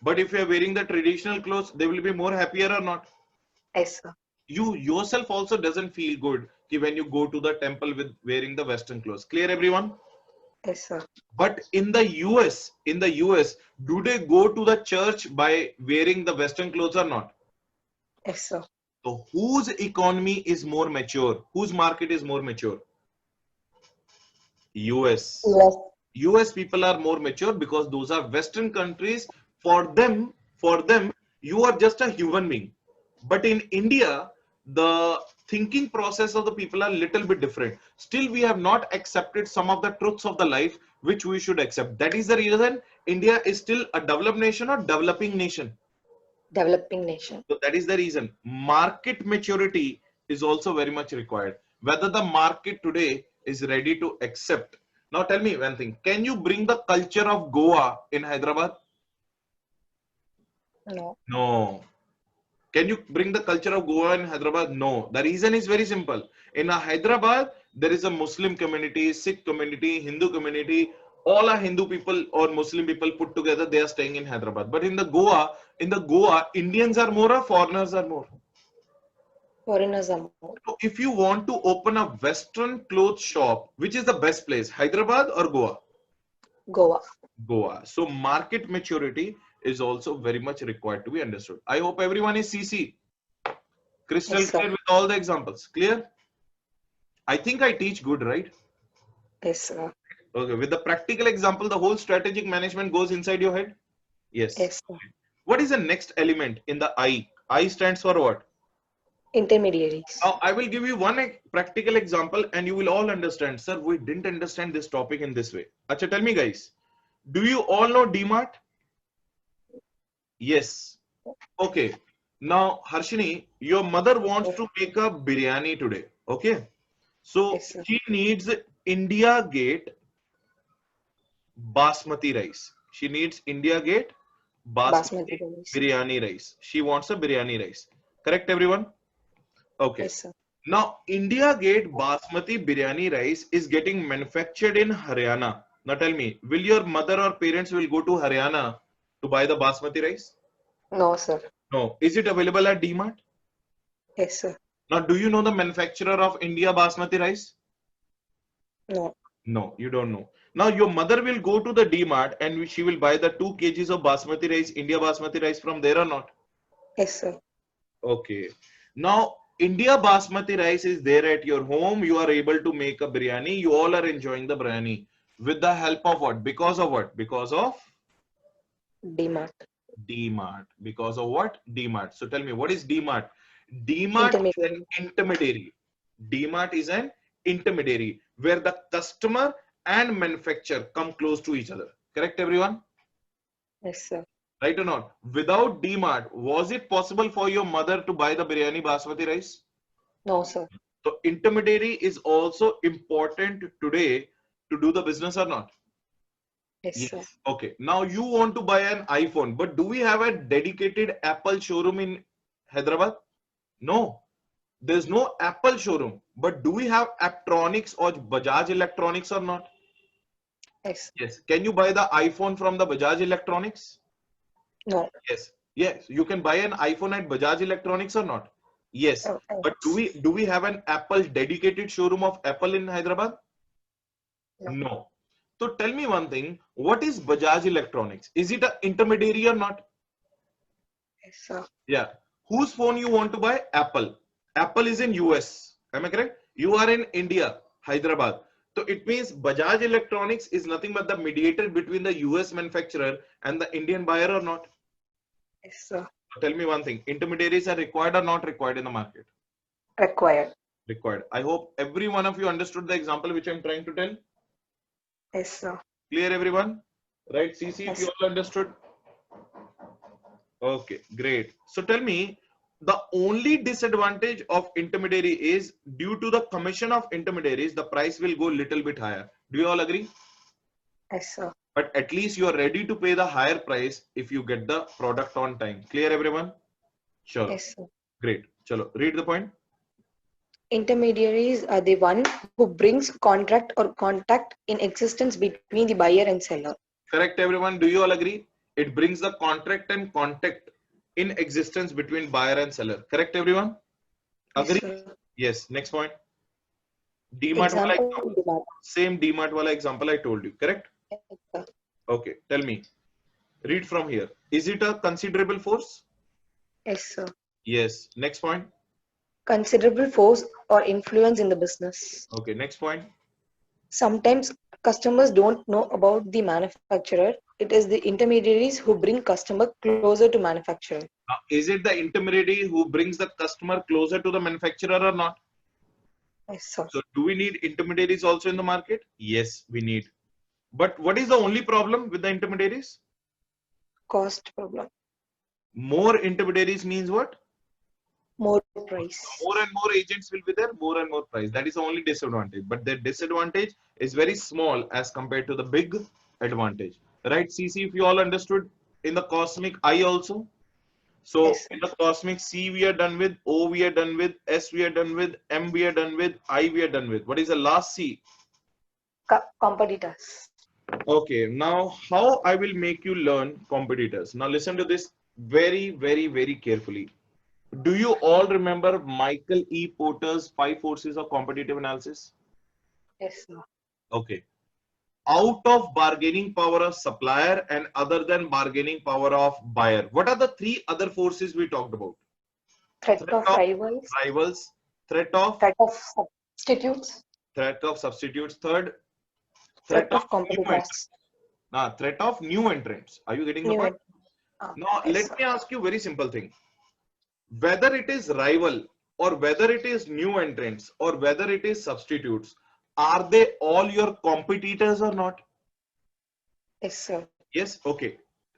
Speaker 1: But if you're wearing the traditional clothes, they will be more happier or not?
Speaker 2: Yes, sir.
Speaker 1: You yourself also doesn't feel good when you go to the temple with wearing the Western clothes. Clear, everyone?
Speaker 2: Yes, sir.
Speaker 1: But in the US, do they go to the church by wearing the Western clothes or not?
Speaker 2: Yes, sir.
Speaker 1: So whose economy is more mature? Whose market is more mature? US.
Speaker 2: Yes.
Speaker 1: US people are more mature because those are Western countries. For them, you are just a human being. But in India, the thinking process of the people are little bit different. Still, we have not accepted some of the truths of the life which we should accept. That is the reason India is still a developed nation or developing nation.
Speaker 2: Developing nation.
Speaker 1: So that is the reason market maturity is also very much required. Whether the market today is ready to accept. Now tell me one thing. Can you bring the culture of Goa in Hyderabad?
Speaker 2: No.
Speaker 1: No. Can you bring the culture of Goa in Hyderabad? No. The reason is very simple. In Hyderabad, there is a Muslim community, Sikh community, Hindu community. All are Hindu people or Muslim people put together. They are staying in Hyderabad. But in the Goa, Indians are more or foreigners are more?
Speaker 2: Foreigners are more.
Speaker 1: So if you want to open a Western clothes shop, which is the best place, Hyderabad or Goa?
Speaker 2: Goa.
Speaker 1: Goa. So market maturity is also very much required to be understood. I hope everyone is CC. Crystal
Speaker 2: Yes, sir.
Speaker 1: clear with all the examples. Clear? I think I teach good, right?
Speaker 2: Yes, sir.
Speaker 1: Okay. With the practical example, the whole strategic management goes inside your head? Yes.
Speaker 2: Yes, sir.
Speaker 1: What is the next element in the I? I stands for what?
Speaker 2: Intermediaries.
Speaker 1: Now, I will give you one practical example and you will all understand. Sir, we didn't understand this topic in this way. Acha, tell me guys. Do you all know DMart? Yes. Okay. Now, Harshini, your mother wants to make a biryani today. Okay. So,
Speaker 2: Yes, sir.
Speaker 1: she needs India Gate basmati rice. She needs India Gate basmati
Speaker 2: Basmati rice.
Speaker 1: biryani rice. She wants a biryani rice. Correct, everyone? Okay.
Speaker 2: Yes, sir.
Speaker 1: Now, India Gate basmati biryani rice is getting manufactured in Haryana. Now, tell me, will your mother or parents will go to Haryana to buy the basmati rice?
Speaker 2: No, sir.
Speaker 1: No. Is it available at DMart?
Speaker 2: Yes, sir.
Speaker 1: Now, do you know the manufacturer of India basmati rice?
Speaker 2: No.
Speaker 1: No, you don't know. Now, your mother will go to the DMart and she will buy the 2 kgs of basmati rice, India basmati rice from there or not?
Speaker 2: Yes, sir.
Speaker 1: Okay. Now, India basmati rice is there at your home. You are able to make a biryani. You all are enjoying the biryani with the help of what? Because of what? Because of
Speaker 2: DMart.
Speaker 1: DMart. Because of what? DMart. So tell me, what is DMart? DMart is an intermediary. DMart is an intermediary where the customer and manufacturer come close to each other. Correct, everyone?
Speaker 2: Yes, sir.
Speaker 1: Right or not? Without DMart, was it possible for your mother to buy the biryani basmati rice?
Speaker 2: No, sir.
Speaker 1: So intermediary is also important today to do the business or not?
Speaker 2: Yes, sir.
Speaker 1: Okay. Now you want to buy an iPhone, but do we have a dedicated Apple showroom in Hyderabad? No. There's no Apple showroom. But do we have Apptronics or Bajaj Electronics or not?
Speaker 2: Yes.
Speaker 1: Yes. Can you buy the iPhone from the Bajaj Electronics?
Speaker 2: No.
Speaker 1: Yes. Yes. You can buy an iPhone at Bajaj Electronics or not? Yes.
Speaker 2: Oh,
Speaker 1: But do we have an Apple dedicated showroom of Apple in Hyderabad?
Speaker 2: No.
Speaker 1: No. So tell me one thing, what is Bajaj Electronics? Is it an intermediary or not?
Speaker 2: Yes, sir.
Speaker 1: Yeah. Whose phone you want to buy? Apple. Apple is in US. Am I correct? You are in India, Hyderabad. So it means Bajaj Electronics is nothing but the mediator between the US manufacturer and the Indian buyer or not?
Speaker 2: Yes, sir.
Speaker 1: So tell me one thing, intermediaries are required or not required in the market?
Speaker 2: Required.
Speaker 1: Required. I hope every one of you understood the example which I'm trying to tell.
Speaker 2: Yes, sir.
Speaker 1: Clear everyone? Right, CC, if you
Speaker 2: Yes.
Speaker 1: all understood? Okay, great. So tell me, the only disadvantage of intermediary is due to the commission of intermediaries, the price will go little bit higher. Do you all agree?
Speaker 2: Yes, sir.
Speaker 1: But at least you are ready to pay the higher price if you get the product on time. Clear everyone? Sure.
Speaker 2: Yes, sir.
Speaker 1: Great. Chalo, read the point.
Speaker 2: Intermediaries are the one who brings contract or contact in existence between the buyer and seller.
Speaker 1: Correct everyone. Do you all agree? It brings the contract and contact in existence between buyer and seller. Correct everyone?
Speaker 2: Yes,
Speaker 1: Agree?
Speaker 2: sir.
Speaker 1: Yes. Next point. DMart wala
Speaker 2: Example,
Speaker 1: example.
Speaker 2: demand.
Speaker 1: Same DMart wala example I told you. Correct?
Speaker 2: Yes, sir.
Speaker 1: Okay. Tell me. Read from here. Is it a considerable force?
Speaker 2: Yes, sir.
Speaker 1: Yes. Next point.
Speaker 2: Considerable force or influence in the business.
Speaker 1: Okay. Next point.
Speaker 2: Sometimes customers don't know about the manufacturer. It is the intermediaries who bring customer closer to manufacturer.
Speaker 1: Is it the intermediary who brings the customer closer to the manufacturer or not?
Speaker 2: Yes, sir.
Speaker 1: So do we need intermediaries also in the market? Yes, we need. But what is the only problem with the intermediaries?
Speaker 2: Cost problem.
Speaker 1: More intermediaries means what?
Speaker 2: More price.
Speaker 1: More and more agents will be there, more and more price. That is the only disadvantage. But the disadvantage is very small as compared to the big advantage. Right, CC, if you all understood in the cosmic I also. So
Speaker 2: Yes, sir.
Speaker 1: in the cosmic C we are done with, O we are done with, S we are done with, M we are done with, I we are done with. What is the last C?
Speaker 2: Competitors.
Speaker 1: Okay, now how I will make you learn competitors. Now listen to this very, very, very carefully. Do you all remember Michael E. Porter's 5 forces of competitive analysis?
Speaker 2: Yes, sir.
Speaker 1: Okay. Out of bargaining power of supplier and other than bargaining power of buyer. What are the 3 other forces we talked about?
Speaker 2: Threat
Speaker 1: Threat
Speaker 2: of
Speaker 1: of
Speaker 2: rivals.
Speaker 1: rivals, threat of
Speaker 2: Threat of substitutes.
Speaker 1: substitutes, third, threat
Speaker 2: Threat
Speaker 1: of
Speaker 2: of
Speaker 1: new entrants.
Speaker 2: competitors.
Speaker 1: Threat of new entrants. Are you getting the
Speaker 2: New
Speaker 1: point?
Speaker 2: and
Speaker 1: Now
Speaker 2: yes,
Speaker 1: let
Speaker 2: sir.
Speaker 1: me ask you a very simple thing. Whether it is rival or whether it is new entrants or whether it is substitutes, are they all your competitors or not?
Speaker 2: Yes, sir.
Speaker 1: Yes. Okay.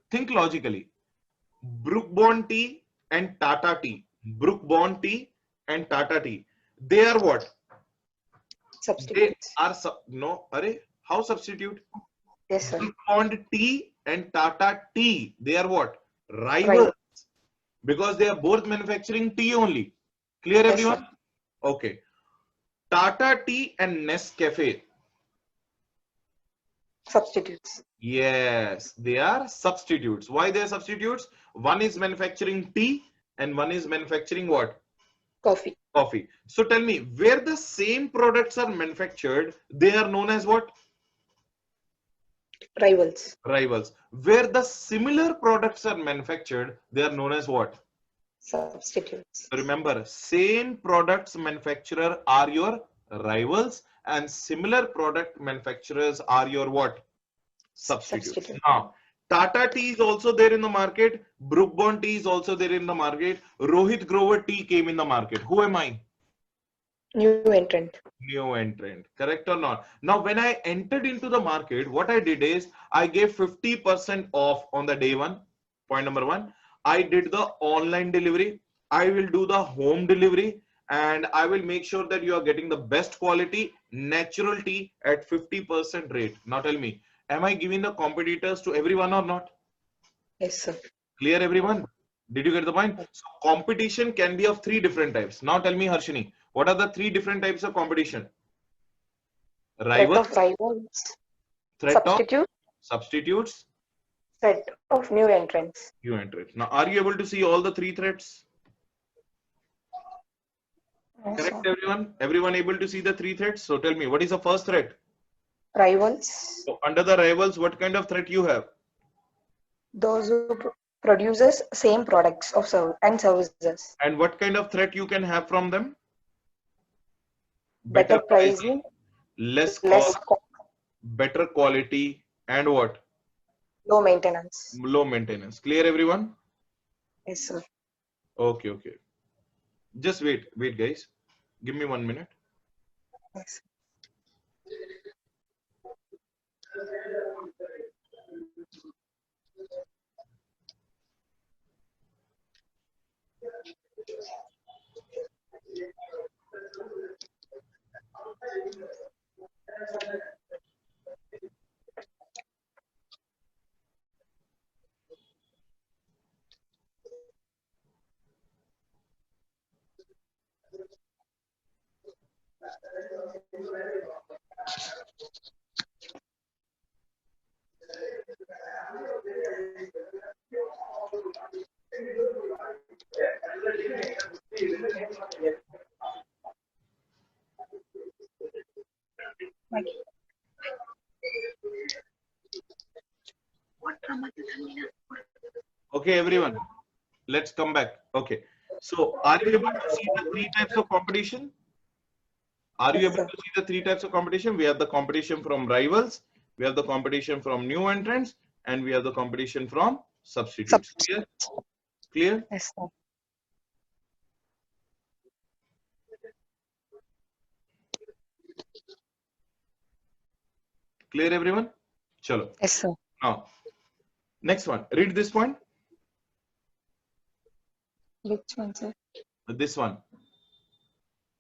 Speaker 1: Think logically. Brook Bond Tea and Tata Tea. Brook Bond Tea and Tata Tea. They are what? They
Speaker 2: Substitutes.
Speaker 1: are no. Arey, how substitute?
Speaker 2: Yes, sir.
Speaker 1: Brook Bond Tea and Tata Tea. They are what?
Speaker 2: Right.
Speaker 1: Rivals. Because they are both manufacturing tea only. Clear
Speaker 2: Yes, sir.
Speaker 1: everyone? Okay. Tata Tea and Nescafe.
Speaker 2: Substitutes.
Speaker 1: Yes, they are substitutes. Why they are substitutes? One is manufacturing tea and one is manufacturing what?
Speaker 2: Coffee.
Speaker 1: Coffee. So tell me, where the same products are manufactured, they are known as what?
Speaker 2: Rivals.
Speaker 1: Rivals. Where the similar products are manufactured, they are known as what?
Speaker 2: Substitutes.
Speaker 1: Remember, same products manufacturer are your rivals and similar product manufacturers are your what? Substitutes.
Speaker 2: Substitute.
Speaker 1: Now, Tata Tea is also there in the market. Brook Bond Tea is also there in the market. Rohit Grover Tea came in the market. Who am I?
Speaker 2: New entrant.
Speaker 1: New entrant. Correct or not? Now, when I entered into the market, what I did is I gave 50% off on the day one. Point number one. I did the online delivery. I will do the home delivery and I will make sure that you are getting the best quality natural tea at 50% rate. Now tell me, am I giving the competitors to everyone or not?
Speaker 2: Yes, sir.
Speaker 1: Clear everyone? Did you get the point? So competition can be of 3 different types. Now tell me, Harshini, what are the 3 different types of competition?
Speaker 2: Threat
Speaker 1: Rivals,
Speaker 2: of rivals.
Speaker 1: threat of
Speaker 2: Substitute.
Speaker 1: substitutes,
Speaker 2: Threat of new entrants.
Speaker 1: new entrants. Now, are you able to see all the 3 threats?
Speaker 2: Yes,
Speaker 1: Correct,
Speaker 2: sir.
Speaker 1: everyone? Everyone able to see the 3 threats? So tell me, what is the first threat?
Speaker 2: Rivals,
Speaker 1: So under the rivals, what kind of threat you have?
Speaker 2: those who produces same products of and services.
Speaker 1: And what kind of threat you can have from them?
Speaker 2: Better
Speaker 1: Better pricing,
Speaker 2: pricing,
Speaker 1: less
Speaker 2: less
Speaker 1: cost, better quality, and what?
Speaker 2: low maintenance.
Speaker 1: Low maintenance. Clear, everyone?
Speaker 2: Yes, sir.
Speaker 1: Okay, okay. Just wait, guys. Give me 1 minute.
Speaker 2: Yes.
Speaker 1: Okay, everyone. Let's come back. Okay. So, are you able to see the three types of competition? Are you
Speaker 2: Yes,
Speaker 1: able
Speaker 2: sir.
Speaker 1: to see the three types of competition? We have the competition from rivals, we have the competition from new entrants, and we have the competition from substitutes. Clear? Clear?
Speaker 2: Yes, sir.
Speaker 1: Clear, everyone? Chalo.
Speaker 2: Yes, sir.
Speaker 1: Now, next one. Read this point.
Speaker 2: Which one, sir?
Speaker 1: This one.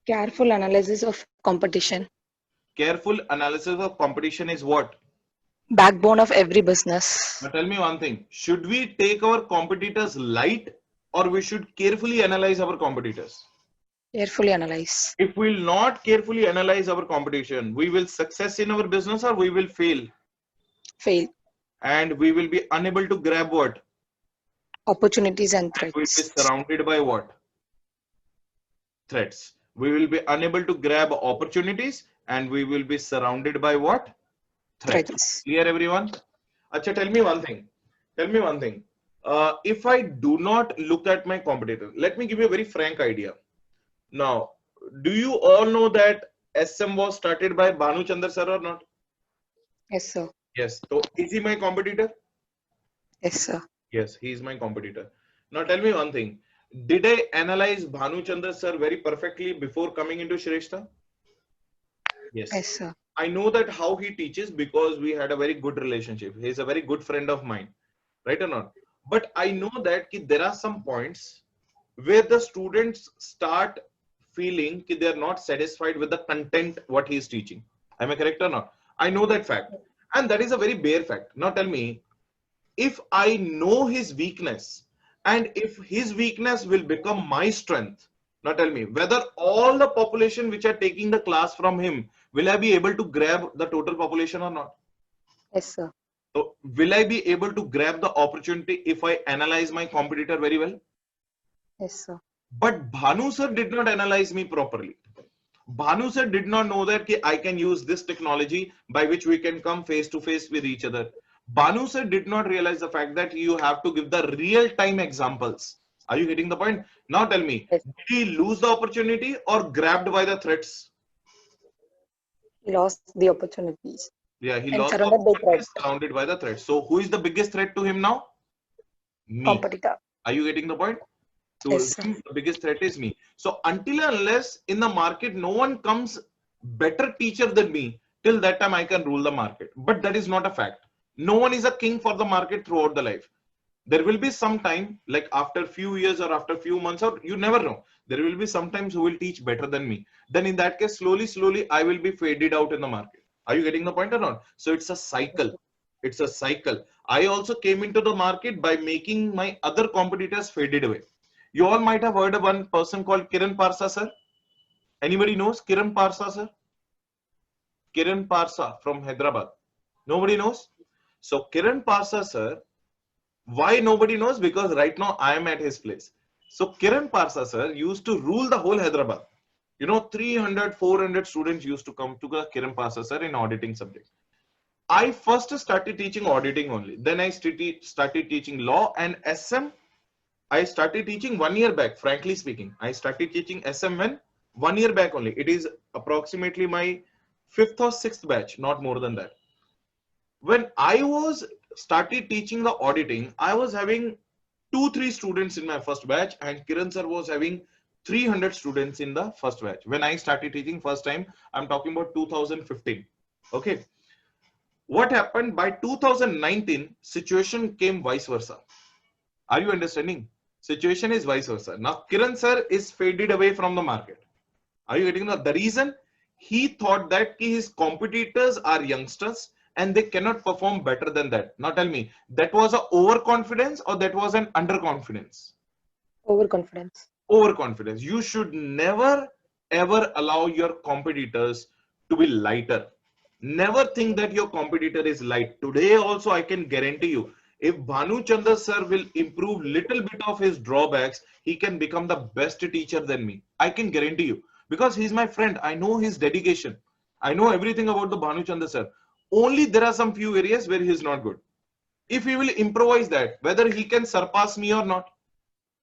Speaker 2: Careful analysis of competition.
Speaker 1: Careful analysis of competition is what?
Speaker 2: Backbone of every business.
Speaker 1: Now tell me one thing. Should we take our competitors light or we should carefully analyze our competitors?
Speaker 2: Carefully analyze.
Speaker 1: If we'll not carefully analyze our competition, we will success in our business or we will fail.
Speaker 2: Fail.
Speaker 1: And we will be unable to grab what?
Speaker 2: Opportunities and
Speaker 1: And we'll be
Speaker 2: threats.
Speaker 1: surrounded by what? Threats. We will be unable to grab opportunities and we will be surrounded by what? Threats. Clear, everyone? Acha, tell me one thing. Tell me one thing. If I do not look at my competitor, let me give you a very frank idea. Now, do you all know that SM was started by Bhanu Chandra sir or not?
Speaker 2: Yes, sir.
Speaker 1: Yes. So is he my competitor?
Speaker 2: Yes, sir.
Speaker 1: Yes, he is my competitor. Now tell me one thing. Did I analyze Bhanu Chandra sir very perfectly before coming into Shrestha? Yes.
Speaker 2: Yes, sir.
Speaker 1: I know that how he teaches because we had a very good relationship. He is a very good friend of mine, right or not? But I know that there are some points where the students start feeling they are not satisfied with the content what he is teaching. Am I correct or not? I know that fact, and that is a very bare fact. Now tell me, if I know his weakness and if his weakness will become my strength, now tell me whether all the population which are taking the class from him, will I be able to grab the total population or not?
Speaker 2: Yes, sir.
Speaker 1: So will I be able to grab the opportunity if I analyze my competitor very well?
Speaker 2: Yes, sir.
Speaker 1: But Bhanu sir did not analyze me properly. Bhanu sir did not know that I can use this technology by which we can come face to face with each other. Bhanu sir did not realize the fact that you have to give the real time examples. Are you getting the point? Now tell me,
Speaker 2: Yes.
Speaker 1: did he lose the opportunity or grabbed by the threats?
Speaker 2: He lost the opportunities
Speaker 1: Yeah, he
Speaker 2: and
Speaker 1: lost the
Speaker 2: surrounded by
Speaker 1: opportunity,
Speaker 2: threats.
Speaker 1: surrounded by the threats. So who is the biggest threat to him now? Me.
Speaker 2: Competitor.
Speaker 1: Are you getting the point? To
Speaker 2: Yes, sir.
Speaker 1: him, the biggest threat is me. So until and unless in the market no one comes better teacher than me, till that time I can rule the market. But that is not a fact. No one is a king for the market throughout the life. There will be some time, like after few years or after few months, or you never know. There will be sometimes who will teach better than me. Then in that case, slowly, I will be faded out in the market. Are you getting the point or not? So it's a cycle. It's a cycle. I also came into the market by making my other competitors faded away. You all might have heard of one person called Kiran Parsa sir. Anybody knows Kiran Parsa sir? Kiran Parsa from Hyderabad. Nobody knows? So Kiran Parsa sir, why nobody knows? Because right now I am at his place. So Kiran Parsa sir used to rule the whole Hyderabad. 300, 400 students used to come to the Kiran Parsa sir in auditing subject. I first started teaching auditing only. Then I started teaching law and SM. I started teaching 1 year back, frankly speaking. I started teaching SM when 1 year back only. It is approximately my fifth or sixth batch, not more than that. When I was started teaching the auditing, I was having 2-3 students in my first batch, and Kiran sir was having 300 students in the first batch. When I started teaching first time, I'm talking about 2015. Okay. What happened by 2019, situation came vice versa. Are you understanding? Situation is vice versa. Now Kiran sir is faded away from the market. Are you getting the reason? He thought that his competitors are youngsters and they cannot perform better than that. Now tell me, that was a overconfidence or that was an underconfidence?
Speaker 2: Overconfidence.
Speaker 1: Overconfidence. You should never ever allow your competitors to be lighter. Never think that your competitor is light. Today also I can guarantee you, if Bhanu Chandra sir will improve little bit of his drawbacks, he can become the best teacher than me. I can guarantee you, because he's my friend. I know his dedication. I know everything about the Bhanu Chandra sir. Only there are some few areas where he is not good. If he will improvise that, whether he can surpass me or not,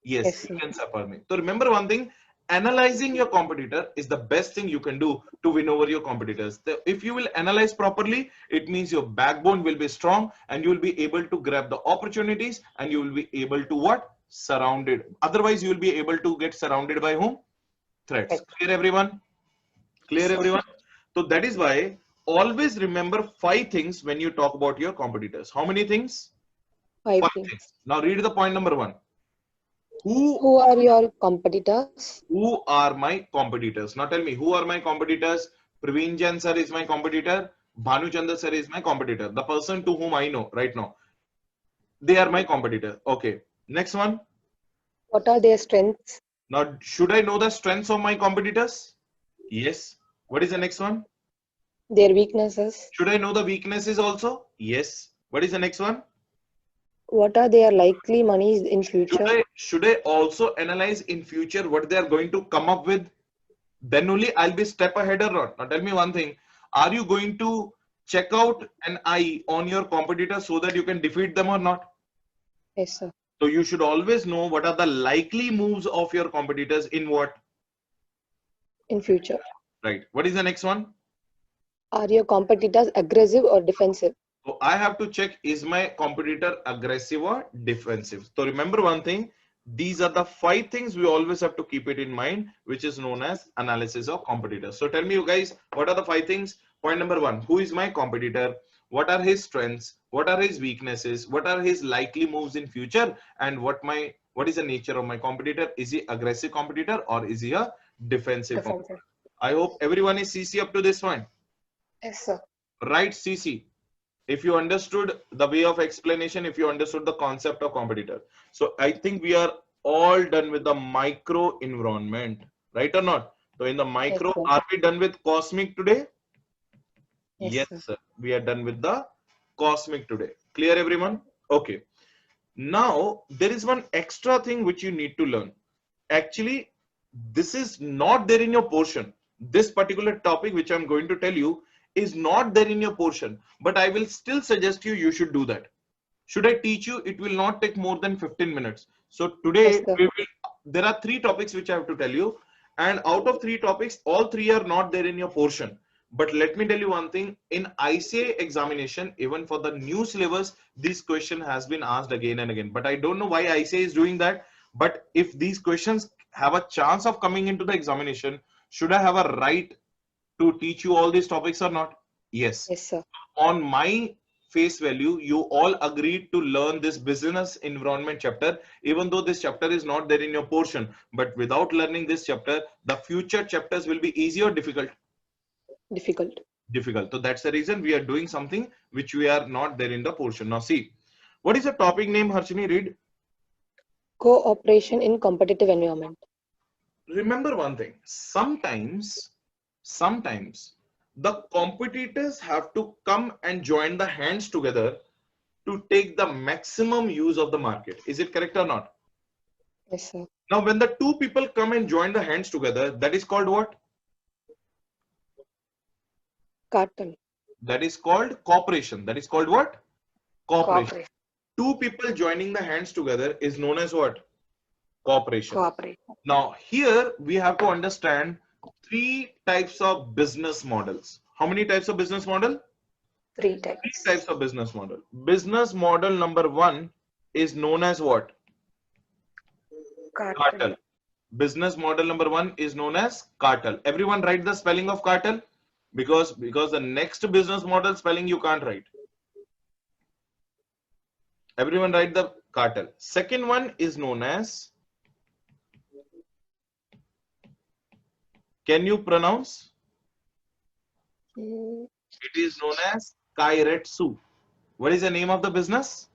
Speaker 1: yes,
Speaker 2: Yes,
Speaker 1: he
Speaker 2: sir.
Speaker 1: can suffer me. So remember one thing, analyzing your competitor is the best thing you can do to win over your competitors. If you will analyze properly, it means your backbone will be strong and you will be able to grab the opportunities and you will be able to what? Surrounded. Otherwise, you will be able to get surrounded by whom? Threats.
Speaker 2: Right.
Speaker 1: Clear everyone?
Speaker 2: Yes,
Speaker 1: Clear
Speaker 2: sir.
Speaker 1: everyone? So that is why always remember 5 things when you talk about your competitors. How many things?
Speaker 2: Five
Speaker 1: 5 things.
Speaker 2: things.
Speaker 1: Now read the point number 1. Who
Speaker 2: Who are your competitors?
Speaker 1: Who are my competitors? Now tell me, who are my competitors? Praveen Jain sir is my competitor. Bhanu Chandra sir is my competitor. The person to whom I know right now, they are my competitor. Okay. Next one.
Speaker 2: What are their strengths?
Speaker 1: Now, should I know the strengths of my competitors? Yes. What is the next one?
Speaker 2: Their weaknesses?
Speaker 1: Should I know the weaknesses also? Yes. What is the next one?
Speaker 2: What are their likely monies in
Speaker 1: Should
Speaker 2: future?
Speaker 1: I also analyze in future what they are going to come up with? Then only I'll be step ahead or not. Now tell me one thing. Are you going to check out an eye on your competitor so that you can defeat them or not?
Speaker 2: Yes, sir.
Speaker 1: So you should always know what are the likely moves of your competitors in what?
Speaker 2: In future.
Speaker 1: Right. What is the next one?
Speaker 2: Are your competitors aggressive or defensive?
Speaker 1: So I have to check, is my competitor aggressive or defensive? So remember one thing, these are the 5 things we always have to keep it in mind, which is known as analysis of competitors. So tell me you guys, what are the 5 things? Point number 1, who is my competitor? What are his strengths? What are his weaknesses? What are his likely moves in future? And what is the nature of my competitor? Is he aggressive competitor or is he a defensive
Speaker 2: Defensive.
Speaker 1: competitor? I hope everyone is CC up to this point.
Speaker 2: Yes, sir.
Speaker 1: Right, CC? If you understood the way of explanation, if you understood the concept of competitor. So I think we are all done with the micro environment, right or not? So in the
Speaker 2: Yes,
Speaker 1: micro,
Speaker 2: sir.
Speaker 1: are we done with cosmic today?
Speaker 2: Yes,
Speaker 1: Yes,
Speaker 2: sir.
Speaker 1: sir. We are done with the cosmic today. Clear everyone? Okay. Now there is one extra thing which you need to learn. Actually, this is not there in your portion. This particular topic which I'm going to tell you is not there in your portion, but I will still suggest you should do that. Should I teach you? It will not take more than 15 minutes. So
Speaker 2: Yes,
Speaker 1: today
Speaker 2: sir.
Speaker 1: there are 3 topics which I have to tell you, and out of 3 topics, all 3 are not there in your portion. But let me tell you one thing, in ICA examination, even for the new syllabus, this question has been asked again and again. But I don't know why ICA is doing that. But if these questions have a chance of coming into the examination, should I have a right to teach you all these topics or not? Yes.
Speaker 2: Yes, sir.
Speaker 1: On my face value, you all agreed to learn this business environment chapter, even though this chapter is not there in your portion. But without learning this chapter, the future chapters will be easy or difficult?
Speaker 2: Difficult.
Speaker 1: Difficult. So that's the reason we are doing something which we are not there in the portion. Now see, what is the topic name, Harshini? Read.
Speaker 2: Cooperation in competitive environment.
Speaker 1: Remember one thing, sometimes the competitors have to come and join the hands together to take the maximum use of the market. Is it correct or not?
Speaker 2: Yes, sir.
Speaker 1: Now when the two people come and join the hands together, that is called what?
Speaker 2: Cartel.
Speaker 1: That is called cooperation. That is called what? Cooperation.
Speaker 2: Cooperation.
Speaker 1: Two people joining the hands together is known as what? Cooperation.
Speaker 2: Cooperation.
Speaker 1: Now, here we have to understand three types of business models. How many types of business model?
Speaker 2: Three
Speaker 1: Three
Speaker 2: types.
Speaker 1: types of business model. Business model number one is known as what?
Speaker 2: Cartel.
Speaker 1: Cartel. Business model number one is known as cartel. Everyone write the spelling of cartel, because the next business model spelling you can't write. Everyone write the cartel. Second one is known as, can you pronounce?
Speaker 2: Mm,
Speaker 1: It is known as Kairetsu. What is the name of the business?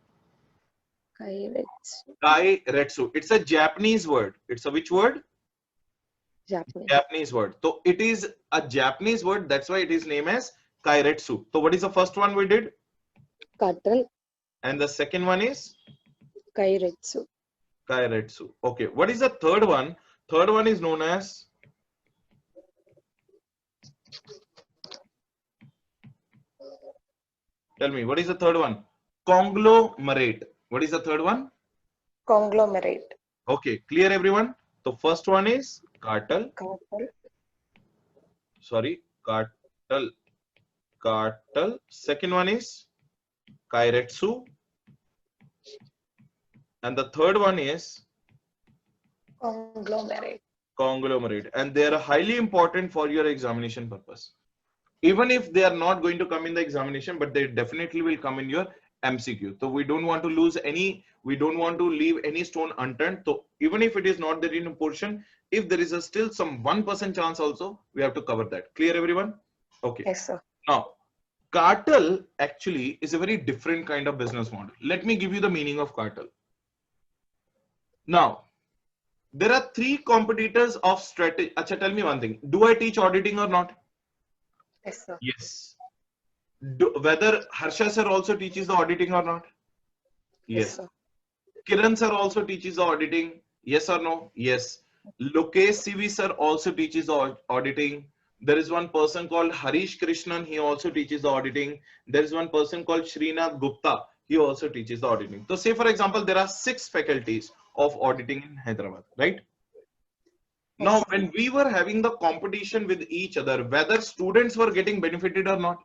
Speaker 2: Kairetsu.
Speaker 1: Kairetsu. It's a Japanese word. It's a which word?
Speaker 2: Japanese.
Speaker 1: Japanese word. So it is a Japanese word. That's why it is named as Kairetsu. So what is the first one we did?
Speaker 2: Cartel.
Speaker 1: And the second one is
Speaker 2: Kairetsu.
Speaker 1: Kairetsu. Okay. What is the third one? Third one is known as, tell me, what is the third one? Conglomerate. What is the third one?
Speaker 2: Conglomerate.
Speaker 1: Okay. Clear everyone? The first one is cartel.
Speaker 2: Cartel.
Speaker 1: Sorry. Cartel. Cartel. Second one is Kairetsu. And the third one is
Speaker 2: Conglomerate.
Speaker 1: conglomerate. And they are highly important for your examination purpose. Even if they are not going to come in the examination, but they definitely will come in your MCQ. So we don't want to lose any, we don't want to leave any stone unturned. So even if it is not there in a portion, if there is a still some 1% chance also, we have to cover that. Clear everyone? Okay.
Speaker 2: Yes, sir.
Speaker 1: Now, cartel actually is a very different kind of business model. Let me give you the meaning of cartel. Now, there are three competitors of strategy. Acha, tell me one thing. Do I teach auditing or not?
Speaker 2: Yes, sir.
Speaker 1: Yes. Whether Harsha sir also teaches the auditing or not? Yes.
Speaker 2: Sir.
Speaker 1: Kiran sir also teaches the auditing. Yes or no? Yes. Lokesh CV sir also teaches the auditing. There is one person called Harish Krishnan. He also teaches the auditing. There is one person called Srinath Gupta. He also teaches the auditing. So say for example, there are 6 faculties of auditing in Hyderabad, right? Now,
Speaker 2: Yes,
Speaker 1: when we were having the competition with each other, whether students were getting benefited or not?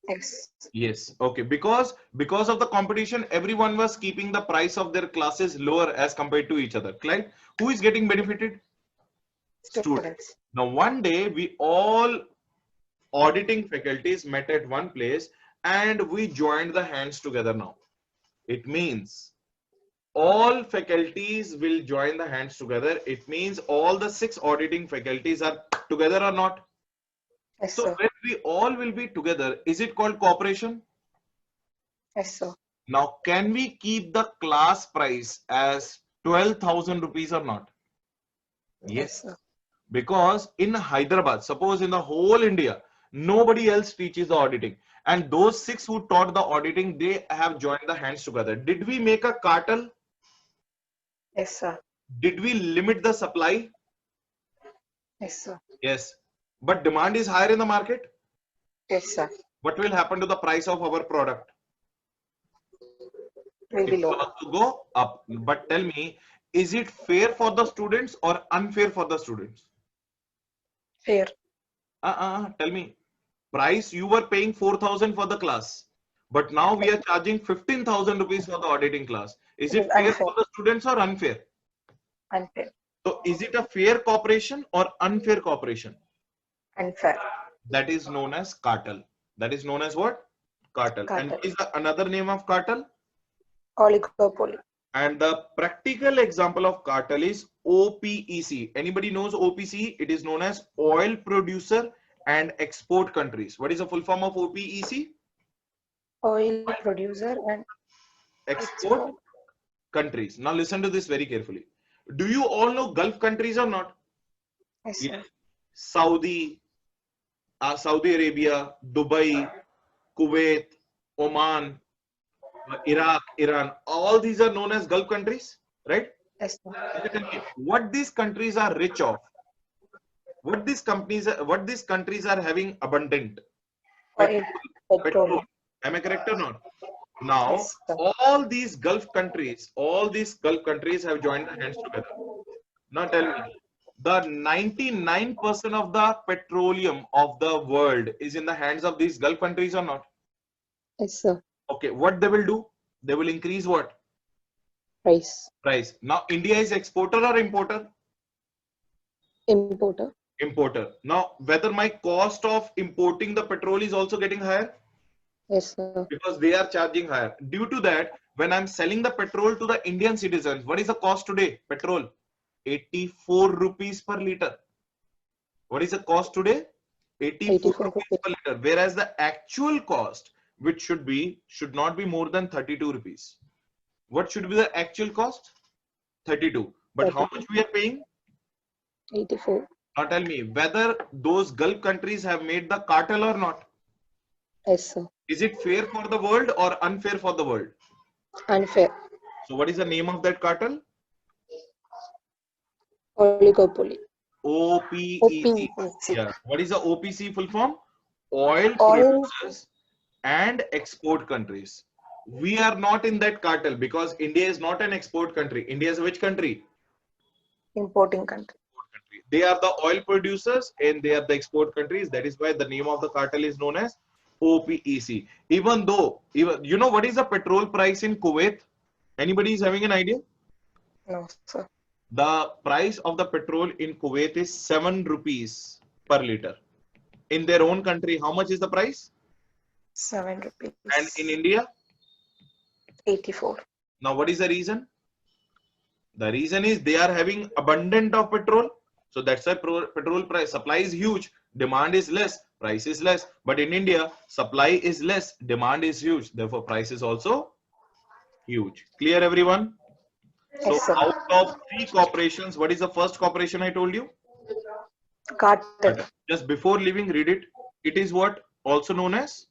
Speaker 2: Yes.
Speaker 1: Yes. Okay. Because of the competition, everyone was keeping the price of their classes lower as compared to each other. Right? Who is getting benefited? Students. Now, one day we all auditing faculties met at one place and we joined the hands together now. It means all faculties will join the hands together. It means all the 6 auditing faculties are together or not?
Speaker 2: Yes,
Speaker 1: so
Speaker 2: sir.
Speaker 1: when we all will be together, is it called cooperation?
Speaker 2: Yes, sir.
Speaker 1: Now, can we keep the class price as 12,000 rupees or not? Yes,
Speaker 2: sir.
Speaker 1: Because in Hyderabad, suppose in the whole India, nobody else teaches the auditing. And those 6 who taught the auditing, they have joined the hands together. Did we make a cartel?
Speaker 2: Yes, sir.
Speaker 1: Did we limit the supply?
Speaker 2: Yes, sir.
Speaker 1: Yes. But demand is higher in the market?
Speaker 2: Yes, sir.
Speaker 1: What will happen to the price of our product?
Speaker 2: Will be
Speaker 1: It will
Speaker 2: low.
Speaker 1: also go up. But tell me, is it fair for the students or unfair for the students?
Speaker 2: Fair.
Speaker 1: Tell me. Price, you were paying 4,000 for the class, but now we are charging 15,000 rupees for the auditing class. Is it fair for the students or unfair?
Speaker 2: Unfair.
Speaker 1: So is it a fair cooperation or unfair cooperation?
Speaker 2: Unfair.
Speaker 1: That is known as cartel. That is known as what? Cartel. And what is the another name of cartel?
Speaker 2: Oligopoly.
Speaker 1: And the practical example of cartel is OPEC. Anybody knows OPEC? It is known as oil producer and export countries. What is the full form of OPEC?
Speaker 2: Oil producer and
Speaker 1: export countries. Now listen to this very carefully. Do you all know Gulf countries or not?
Speaker 2: Yes, sir.
Speaker 1: Saudi Arabia, Dubai, Kuwait, Oman, Iraq, Iran. All these are known as Gulf countries, right?
Speaker 2: Yes, sir.
Speaker 1: What these countries are rich of? What these countries are having abundant?
Speaker 2: Oil,
Speaker 1: Petrol.
Speaker 2: petrol.
Speaker 1: Am I correct or not? Now,
Speaker 2: Yes, sir.
Speaker 1: all these Gulf countries have joined hands together. Now tell me, the 99% of the petroleum of the world is in the hands of these Gulf countries or not?
Speaker 2: Yes, sir.
Speaker 1: Okay, what they will do? They will increase what?
Speaker 2: Price.
Speaker 1: Price. Now, India is exporter or importer?
Speaker 2: Importer.
Speaker 1: Importer. Now, whether my cost of importing the petrol is also getting higher?
Speaker 2: Yes, sir.
Speaker 1: Because they are charging higher. Due to that, when I'm selling the petrol to the Indian citizens, what is the cost today? Petrol, 84 rupees per liter. What is the cost today? 84 rupees per liter. Whereas the actual cost, which should not be more than 32 rupees. What should be the actual cost? 32. But
Speaker 2: 32.
Speaker 1: how much we are paying?
Speaker 2: 84.
Speaker 1: Now tell me whether those Gulf countries have made the cartel or not.
Speaker 2: Yes, sir.
Speaker 1: Is it fair for the world or unfair for the world?
Speaker 2: Unfair.
Speaker 1: So what is the name of that cartel?
Speaker 2: Oligopoly.
Speaker 1: OPEC.
Speaker 2: OPEC.
Speaker 1: Yeah. What is the OPC full form? Oil
Speaker 2: Oil.
Speaker 1: producers and export countries. We are not in that cartel because India is not an export country. India is which country?
Speaker 2: Importing country.
Speaker 1: They are the oil producers and they are the export countries. That is why the name of the cartel is known as OPEC. Even though, you know what is the petrol price in Kuwait? Anybody is having an idea?
Speaker 2: No, sir.
Speaker 1: The price of the petrol in Kuwait is 7 rupees per liter. In their own country, how much is the price?
Speaker 2: 7 rupees.
Speaker 1: And in India?
Speaker 2: 84.
Speaker 1: Now, what is the reason? The reason is they are having abundant of petrol. So that's why petrol price supply is huge, demand is less, price is less. But in India, supply is less, demand is huge. Therefore, price is also huge. Clear, everyone? So
Speaker 2: Yes, sir.
Speaker 1: out of 3 corporations, what is the first corporation I told you?
Speaker 2: Cartel.
Speaker 1: Just before leaving, read it. It is what? Also known as?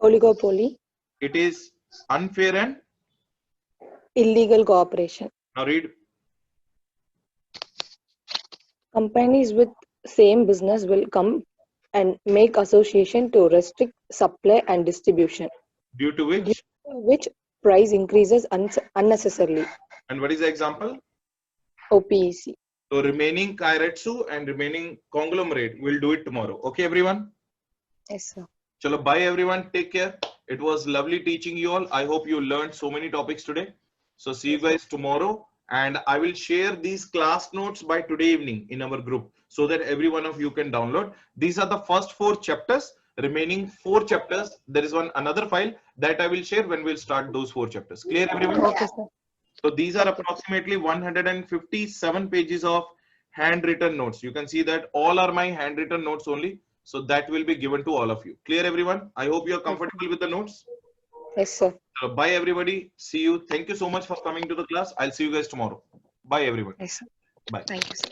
Speaker 2: Oligopoly.
Speaker 1: It is unfair and?
Speaker 2: Illegal cooperation.
Speaker 1: Now read.
Speaker 2: Companies with same business will come and make association to restrict supply and distribution,
Speaker 1: Due to
Speaker 2: due
Speaker 1: which?
Speaker 2: to which price increases unnecessarily.
Speaker 1: And what is the example?
Speaker 2: OPEC.
Speaker 1: So remaining Kairetsu and remaining conglomerate, we'll do it tomorrow. Okay, everyone?
Speaker 2: Yes, sir.
Speaker 1: Chalo, bye everyone. Take care. It was lovely teaching you all. I hope you learned so many topics today. So see you guys tomorrow. And I will share these class notes by today evening in our group so that every one of you can download. These are the first 4 chapters. Remaining 4 chapters, there is another file that I will share when we'll start those 4 chapters. Clear, everyone?
Speaker 2: Okay, sir.
Speaker 1: So these are approximately 157 pages of handwritten notes. You can see that all are my handwritten notes only. So that will be given to all of you. Clear, everyone? I hope you are comfortable with the notes.
Speaker 2: Yes, sir.
Speaker 1: So bye, everybody. See you. Thank you so much for coming to the class. I'll see you guys tomorrow. Bye, everyone.
Speaker 2: Yes, sir.
Speaker 1: Bye.
Speaker 2: Thank you, sir.